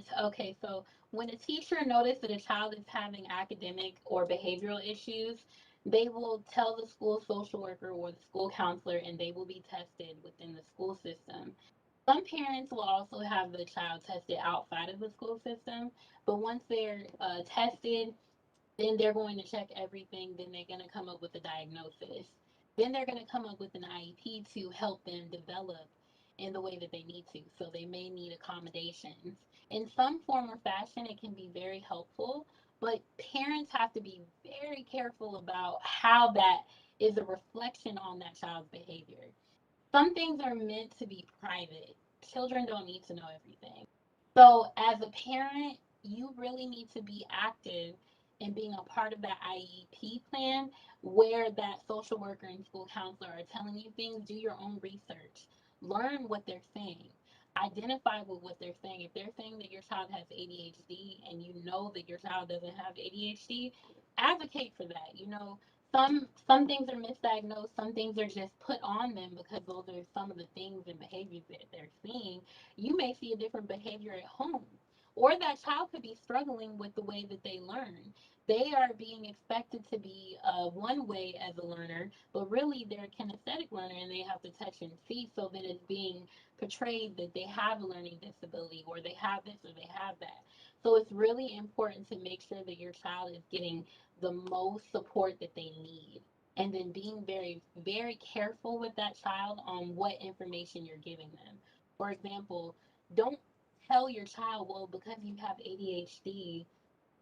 so when a teacher notices that a child is having academic or behavioral issues, they will tell the school social worker or the school counselor, and they will be tested within the school system. Some parents will also have the child tested outside of the school system, but once they're tested, then they're going to check everything. Then they're going to come up with a diagnosis. Then they're going to come up with an IEP to help them develop in the way that they need to. So they may need accommodations. In some form or fashion, it can be very helpful, but parents have to be very careful about how that is a reflection on that child's behavior. Some things are meant to be private. Children don't need to know everything. So, as a parent, you really need to be active in being a part of that IEP plan where that social worker and school counselor are telling you things. Do your own research, learn what they're saying, identify with what they're saying. If they're saying that your child has ADHD and you know that your child doesn't have ADHD, advocate for that. Some things are misdiagnosed, some things are just put on them because those are some of the things and behaviors that they're seeing. You may see a different behavior at home, or that child could be struggling with the way that they learn. They are being expected to be one way as a learner, but really they're a kinesthetic learner and they have to touch and see, so that it's being portrayed that they have a learning disability or they have this or they have that. So it's really important to make sure that your child is getting the most support that they need. And then being very, very careful with that child on what information you're giving them. For example, don't tell your child, well, because you have ADHD,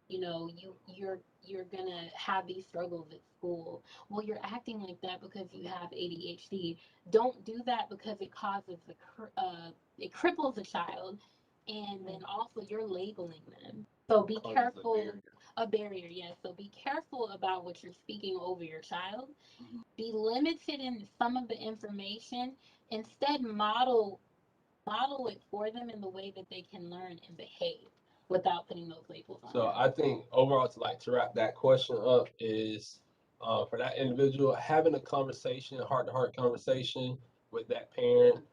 you're gonna have these struggles at school. Well, you're acting like that because you have ADHD. Don't do that because it cripples a child, and then also you're labeling them. So be careful A barrier, yes. So be careful about what you're speaking over your child. Be limited in some of the information. Instead, model it for them in the way that they can learn and behave without putting those labels on So them. I think overall, to wrap that question up is for that individual having a conversation, a heart-to-heart conversation with that parent.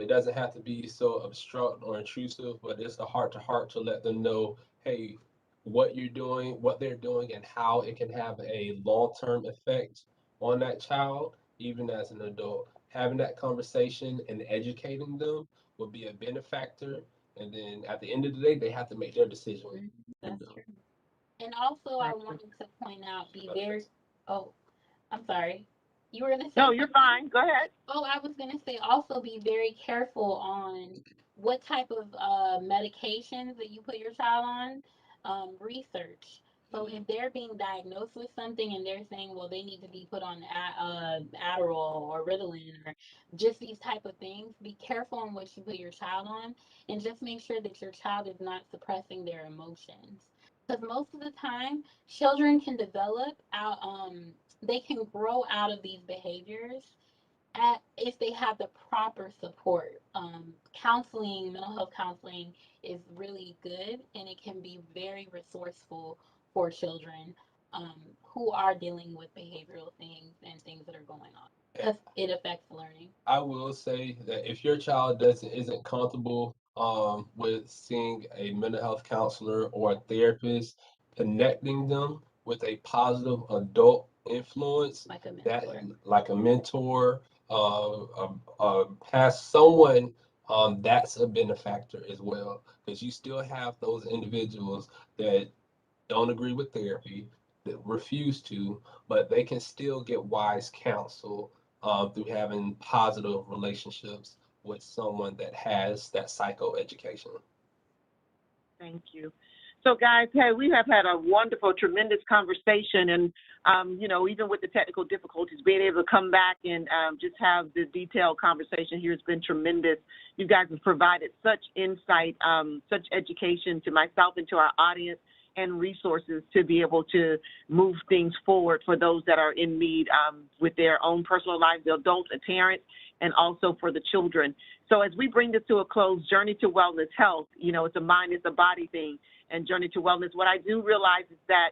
It doesn't have to be so obstruct or intrusive, but it's a heart-to-heart to let them know, hey, what you're doing, what they're doing, and how it can have a long-term effect on that child, even as an adult. Having that conversation and educating them will be a benefactor, and then at the end of the day, they have to make their decision. That's true. And also, I Gotcha. wanted to point out, be very, oh, I'm sorry. You were going to No, say you're something? fine. Go ahead. Oh, I was gonna say also be very careful on what type of medications that you put your child on. Research. So if they're being diagnosed with something and they're saying, well, they need to be put on Adderall or Ritalin or just these type of things, be careful on what you put your child on, and just make sure that your child is not suppressing their emotions. Because most of the time, children can develop out, they can grow out of these behaviors if they have the proper support. Counseling, mental health counseling is really good and it can be very resourceful for children who are dealing with behavioral things and things that are going on because it affects learning. I will say that if your child isn't comfortable with seeing a mental health counselor or a therapist, connecting them with a positive adult influence Like a that mentor. like a mentor, past someone, that's a benefactor as well because you still have those individuals that don't agree with therapy, that refuse to, but they can still get wise counsel through having positive relationships with someone that has that psycho education. Thank you. So, guys, hey, we have had a wonderful, tremendous conversation, and even with the technical difficulties, being able to come back and just have the detailed conversation here has been tremendous. You guys have provided such insight, such education to myself and to our audience, and resources to be able to move things forward for those that are in need with their own personal lives, the adults and parents, and also for the children. So as we bring this to a close, Journey to Wellness Health, it's a mind, it's a body thing, and Journey to Wellness, what I do realize is that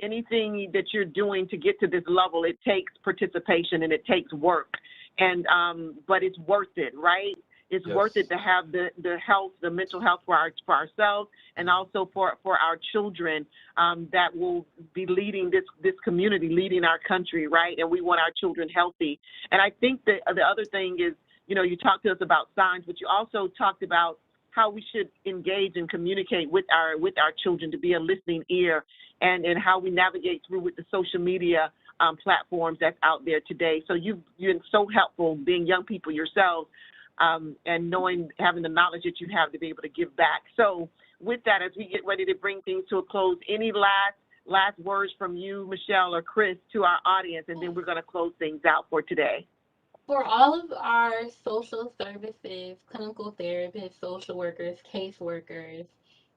anything that you're doing to get to this level, it takes participation and it takes work. And but it's worth it, right? It's worth it Yes. to have the health, the mental health for ourselves and also for our children that will be leading this community, leading our country, right? And we want our children healthy. And I think that the other thing is, you talked to us about signs, but you also talked about how we should engage and communicate with our children, to be a listening ear, and how we navigate through with the social media platforms that's out there today. So you've been so helpful being young people yourselves, and knowing, having the knowledge that you have to be able to give back. So with that, as we get ready to bring things to a close, any last words from you, Michelle or Chris, to our audience, and then we're going to close things out for today. For all of our social services, clinical therapists, social workers, caseworkers,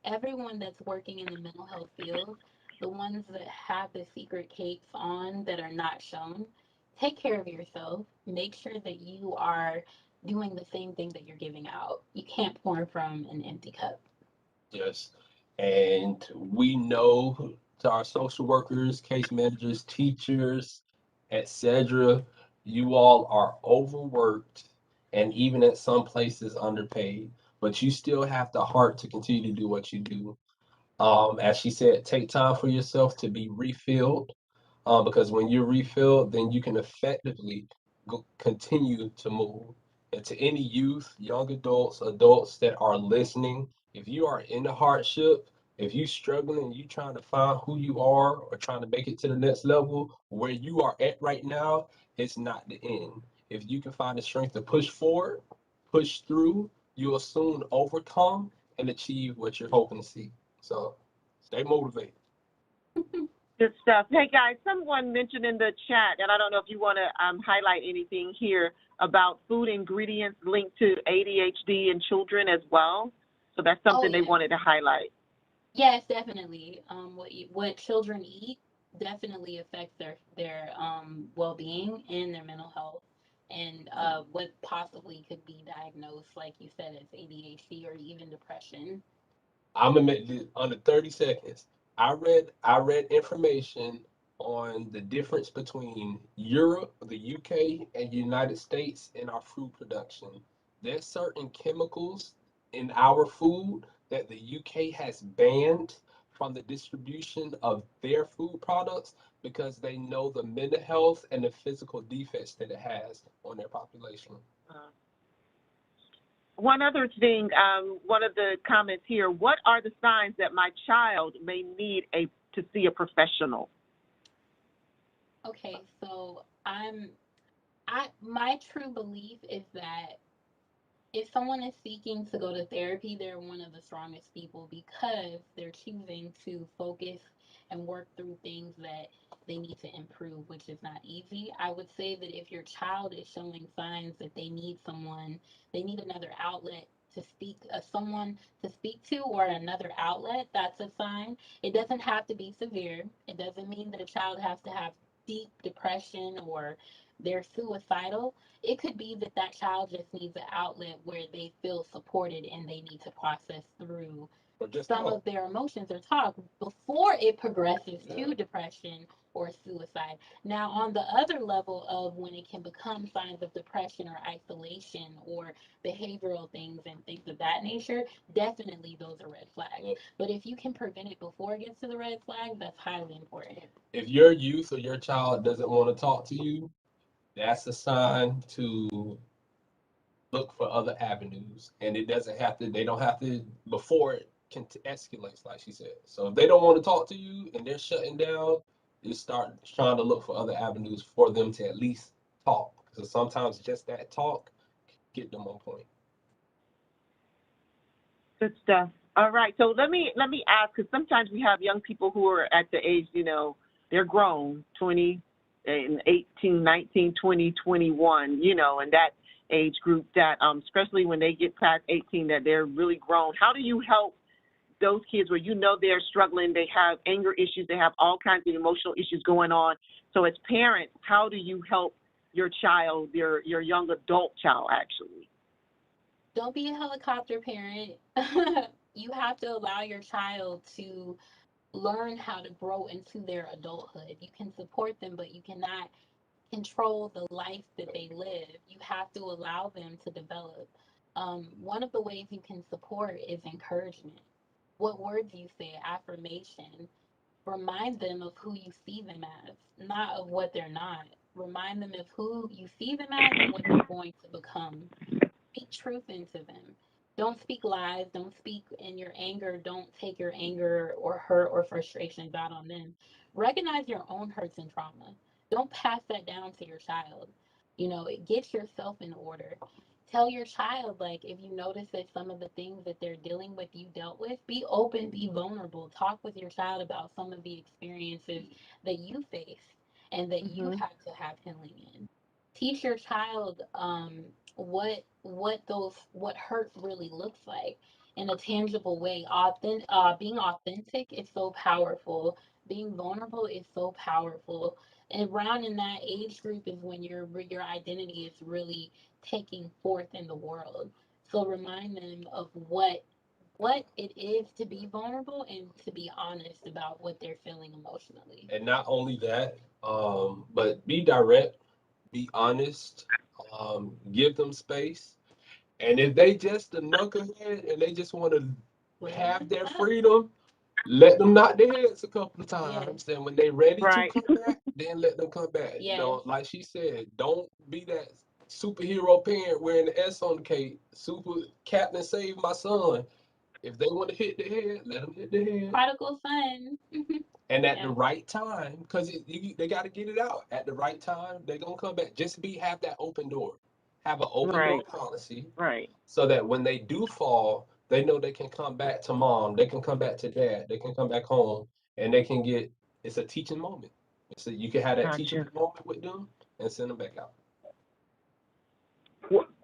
everyone that's working in the mental health field, the ones that have the secret capes on that are not shown, take care of yourself. Make sure that you are doing the same thing that you're giving out. You can't pour from an empty cup. Yes. And we know to our social workers, case managers, teachers, etc., you all are overworked and even at some places underpaid, but you still have the heart to continue to do what you do. As she said, take time for yourself to be refilled, because when you're refilled, then you can effectively continue to move. And to any youth, young adults, adults that are listening, if you are in a hardship, if you're struggling and you're trying to find who you are or trying to make it to the next level, where you are at right now, it's not the end. If you can find the strength to push forward, push through, you will soon overcome and achieve what you're hoping to see. So stay motivated. Good stuff. Hey, guys, someone mentioned in the chat, and I don't know if you want to highlight anything here about food ingredients linked to ADHD in children as well. So that's Oh, something they yeah. wanted to highlight. Yes, definitely. What children eat definitely affects their well-being and their mental health, and what possibly could be diagnosed, like you said, as ADHD or even depression. I'm gonna make this under 30 seconds. I read information on the difference between Europe, the UK, and United States in our food production. There's certain chemicals in our food that the UK has banned from the distribution of their food products because they know the mental health and the physical defects that it has on their population. Uh, One other thing, one of the comments here, what are the signs that my child may need to see a professional? Okay, so I my true belief is that if someone is seeking to go to therapy, they're one of the strongest people because they're choosing to focus and work through things that they need to improve, which is not easy. I would say that if your child is showing signs that they need someone, they need another outlet to speak, someone to speak to, or another outlet, that's a sign. It doesn't have to be severe. It doesn't mean that a child has to have deep depression or they're suicidal. It could be that that child just needs an outlet where they feel supported and they need to process through Or just some talk. of their emotions or talk before it progresses Yeah. to depression or suicide. Now, on the other level of when it can become signs of depression or isolation or behavioral things and things of that nature, definitely those are red flags. Yep. But if you can prevent it before it gets to the red flags, that's highly important. If your youth or your child doesn't want to talk to you, that's a sign to look for other avenues. And it doesn't have to, they don't have to, before it can escalate, like she said. So if they don't want to talk to you and they're shutting down, you start trying to look for other avenues for them to at least talk. Because sometimes just that talk get them on point. Good stuff. All right. So let me ask, because sometimes we have young people who are at the age, they're grown, 20 and 18, 19, 20, 21, and that age group that, especially when they get past 18, that they're really grown. How do you help those kids where they're struggling, they have anger issues, they have all kinds of emotional issues going on? So as parents, how do you help your child, your young adult child, actually? Don't be a helicopter parent. You have to allow your child to learn how to grow into their adulthood. You can support them, but you cannot control the life that they live. You have to allow them to develop. One of the ways you can support is encouragement. What words you say, affirmation. Remind them of who you see them as, not of what they're not. Remind them of who you see them as and what they're going to become. Speak truth into them. Don't speak lies. Don't speak in your anger. Don't take your anger or hurt or frustrations out on them. Recognize your own hurts and trauma. Don't pass that down to your child. Get yourself in order. Tell your child, like, if you notice that some of the things that they're dealing with, you dealt with, be open, be vulnerable. Talk with your child about some of the experiences that you faced and that you Hmm. had to have healing in. Teach your child what hurt really looks like in a tangible way. Being authentic is so powerful. Being vulnerable is so powerful. And around in that age group is when your identity is really taking forth in the world. So remind them of what it is to be vulnerable and to be honest about what they're feeling emotionally. And not only that, but be direct, be honest, give them space. And if they just a knucklehead and they just want to Let them have mess their up. freedom, let them knock their heads a couple of Yes, times. And when they're ready to Right. come back, then let them come back. yes. Like she said, don't be that superhero parent wearing the S on the cape. Super captain save my son. If they want to hit the head, let them hit the head. Prodigal son. And at the Yeah. right time, because they got to get it out at the right time, they're gonna come back. Just have that open door, have an open door Right. policy, Right. so that when they do fall, they know they can come back to mom, they can come back to dad, they can come back home, and they can get. It's a teaching moment. So you can have that Gotcha. teachable moment with them and send them back out.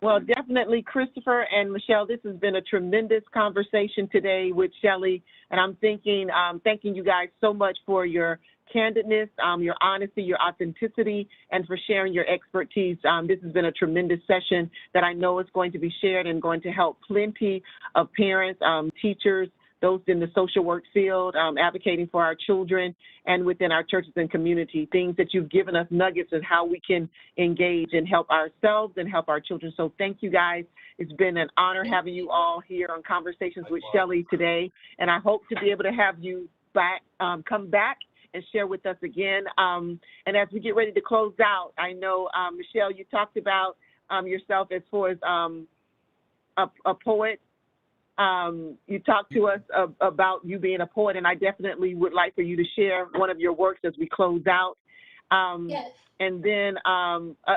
Well, definitely, Christopher and Michelle, this has been a tremendous conversation today with Shelley, and I'm thanking you guys so much for your candidness, your honesty, your authenticity, and for sharing your expertise. This has been a tremendous session that I know is going to be shared and going to help plenty of parents, teachers, those in the social work field, advocating for our children and within our churches and community, things that you've given us nuggets of how we can engage and help ourselves and help our children. So thank you guys. It's been an honor having you all here on Conversations with Shelley today, and I hope to be able to have you back, come back and share with us again. And as we get ready to close out, I know, Michelle, you talked about yourself as far as a poet. You talked to us about you being a poet, and I definitely would like for you to share one of your works as we close out. Yes. And then,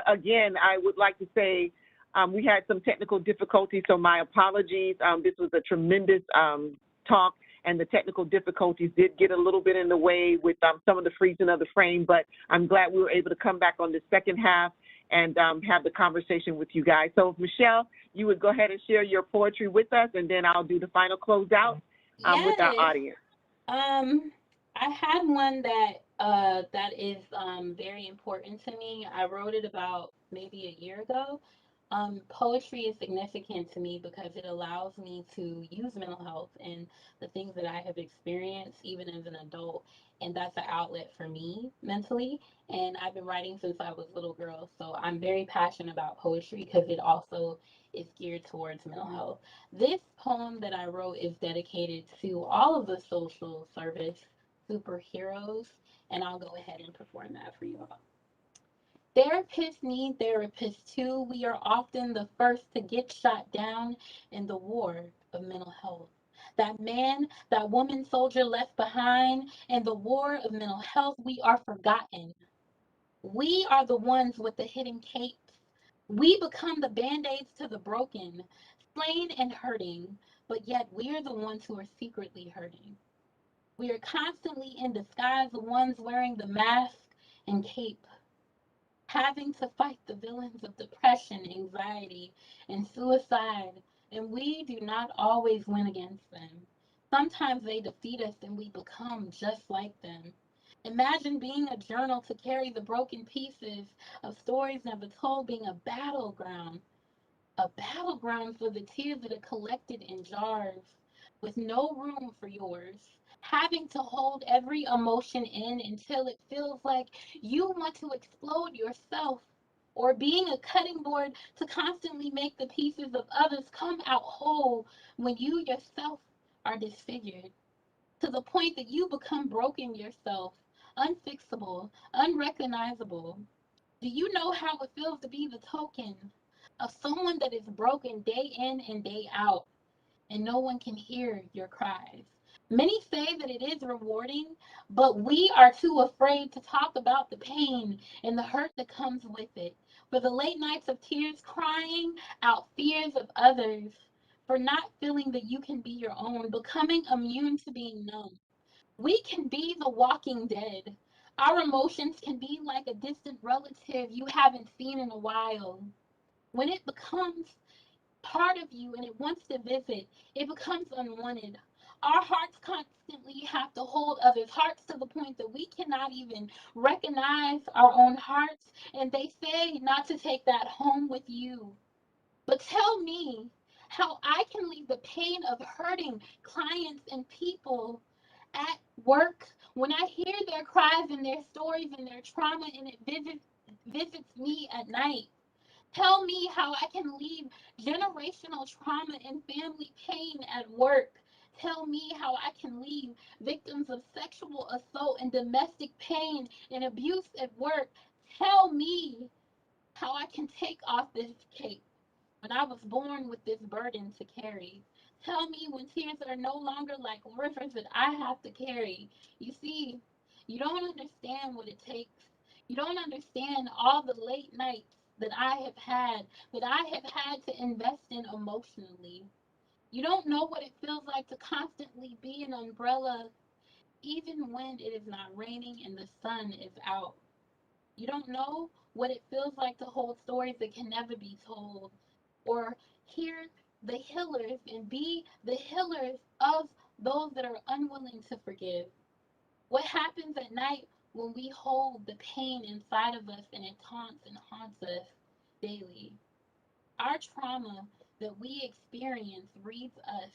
again, I would like to say we had some technical difficulties, so my apologies. This was a tremendous talk, and the technical difficulties did get a little bit in the way with some of the freezing of the frame, but I'm glad we were able to come back on the second half and have the conversation with you guys. So, if Michelle, you would go ahead and share your poetry with us, and then I'll do the final closeout with our audience. I had one that is very important to me. I wrote it about maybe a year ago. Poetry is significant to me because it allows me to use mental health and the things that I have experienced even as an adult, and that's an outlet for me mentally. And I've been writing since I was a little girl, so I'm very passionate about poetry because it also is geared towards mental health. This poem that I wrote is dedicated to all of the social service superheroes, and I'll go ahead and perform that for you all. Therapists need therapists too. We are often the first to get shot down in the war of mental health. That man, that woman soldier left behind in the war of mental health, we are forgotten. We are the ones with the hidden capes. We become the band-aids to the broken, slain and hurting, but yet we're the ones who are secretly hurting. We are constantly in disguise, the ones wearing the mask and cape, having to fight the villains of depression, anxiety, and suicide, and we do not always win against them. Sometimes they defeat us and we become just like them. Imagine being a journal to carry the broken pieces of stories never told, being a battleground for the tears that are collected in jars with no room for yours. Having to hold every emotion in until it feels like you want to explode yourself. Or being a cutting board to constantly make the pieces of others come out whole when you yourself are disfigured. To the point that you become broken yourself, unfixable, unrecognizable. Do you know how it feels to be the token of someone that is broken day in and day out, and no one can hear your cries? Many say that it is rewarding, but we are too afraid to talk about the pain and the hurt that comes with it. For the late nights of tears, crying out fears of others, for not feeling that you can be your own, becoming immune to being numb. We can be the walking dead. Our emotions can be like a distant relative you haven't seen in a while. When it becomes part of you and it wants to visit, it becomes unwanted. Our hearts constantly have to hold others' hearts to the point that we cannot even recognize our own hearts. And they say not to take that home with you. But tell me how I can leave the pain of hurting clients and people at work when I hear their cries and their stories and their trauma and it visits me at night. Tell me how I can leave generational trauma and family pain at work. Tell me how I can leave victims of sexual assault and domestic pain and abuse at work. Tell me how I can take off this cape when I was born with this burden to carry. Tell me when tears are no longer like rivers that I have to carry. You see, you don't understand what it takes. You don't understand all the late nights that I have had to invest in emotionally. You don't know what it feels like to constantly be an umbrella even when it is not raining and the sun is out. You don't know what it feels like to hold stories that can never be told. or hear the healers and be the healers of those that are unwilling to forgive? What happens at night when we hold the pain inside of us and it taunts and haunts us daily? Our trauma that we experience reads us.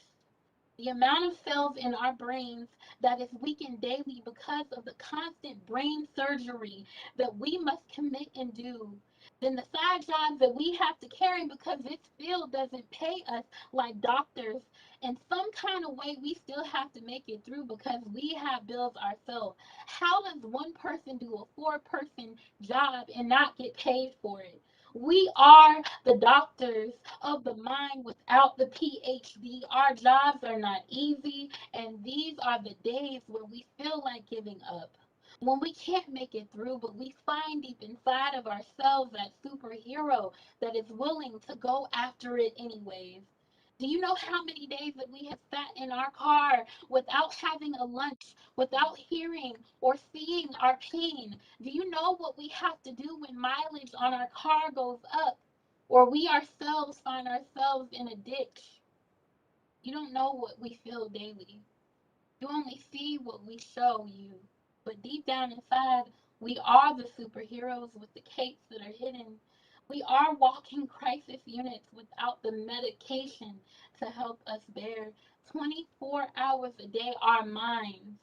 The amount of cells in our brains that is weakened daily because of the constant brain surgery that we must commit and do, then the side jobs that we have to carry because this field doesn't pay us like doctors. In some kind of way, we still have to make it through because we have bills ourselves. How does one person do a four-person job and not get paid for it? We are the doctors of the mind without the PhD. Our jobs are not easy, and these are the days where we feel like giving up. When we can't make it through, but we find deep inside of ourselves that superhero that is willing to go after it anyways. Do you know how many days that we have sat in our car without having a lunch, without hearing or seeing our pain? Do you know what we have to do when mileage on our car goes up or we ourselves find ourselves in a ditch? You don't know what we feel daily. You only see what we show you. But deep down inside, we are the superheroes with the capes that are hidden. We are walking crisis units without the medication to help us bear. 24 hours a day, our minds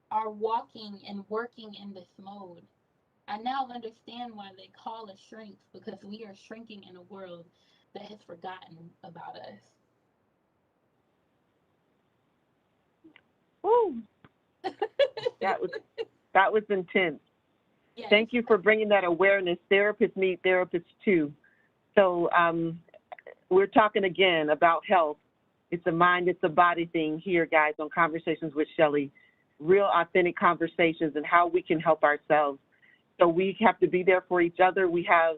are walking and working in this mode. I now understand why they call us shrinks, because we are shrinking in a world that has forgotten about us. Woo. That was intense. Yes. Thank you for bringing that awareness. Therapists need therapists too. So we're talking again about health. It's a mind, it's a body thing here, guys, on Conversations with Shelly. Real authentic conversations and how we can help ourselves. So we have to be there for each other. We have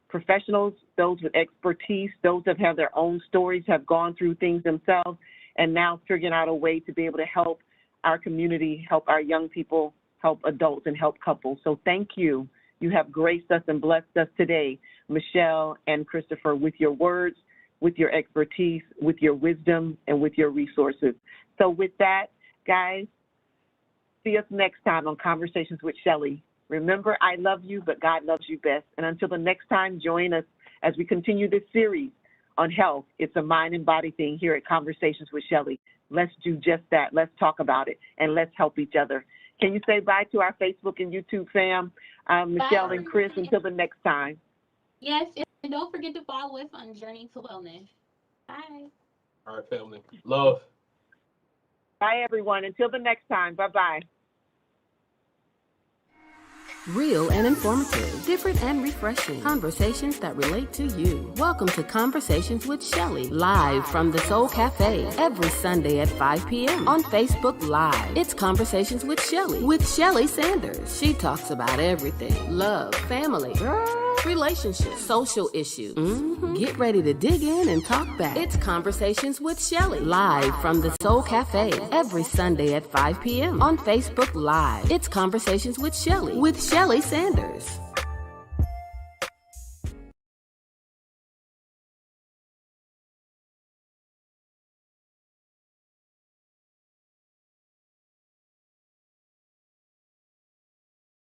professionals, those with expertise, those that have their own stories, have gone through things themselves, and now figuring out a way to be able to help our community, help our young people, help adults, and help couples. So thank you. You have graced us and blessed us today, Michelle and Christopher, with your words, with your expertise, with your wisdom, and with your resources. So with that, guys, see us next time on Conversations with Shelly. Remember, I love you, but God loves you best. And until the next time, join us as we continue this series on health. It's a mind and body thing here at Conversations with Shelly. Let's do just that. Let's talk about it, and let's help each other. Can you say bye to our Facebook and YouTube fam, Michelle and Chris, until the next time? Yes, and don't forget to follow us on Journey to Wellness. Bye. All right, family. Love. Bye, everyone. Until the next time. Bye-bye. Real and informative, different and refreshing. Conversations that relate to you. Welcome to Conversations with Shelly, live from the Soul Cafe, every Sunday at 5 p.m. on Facebook Live. It's Conversations with Shelly Sanders. She talks about everything: love, family, relationships, social issues. Get ready to dig in and talk back. It's Conversations with Shelly, live from the Soul Cafe, every Sunday at 5 p.m. on Facebook Live. It's Conversations with Shelly Sanders.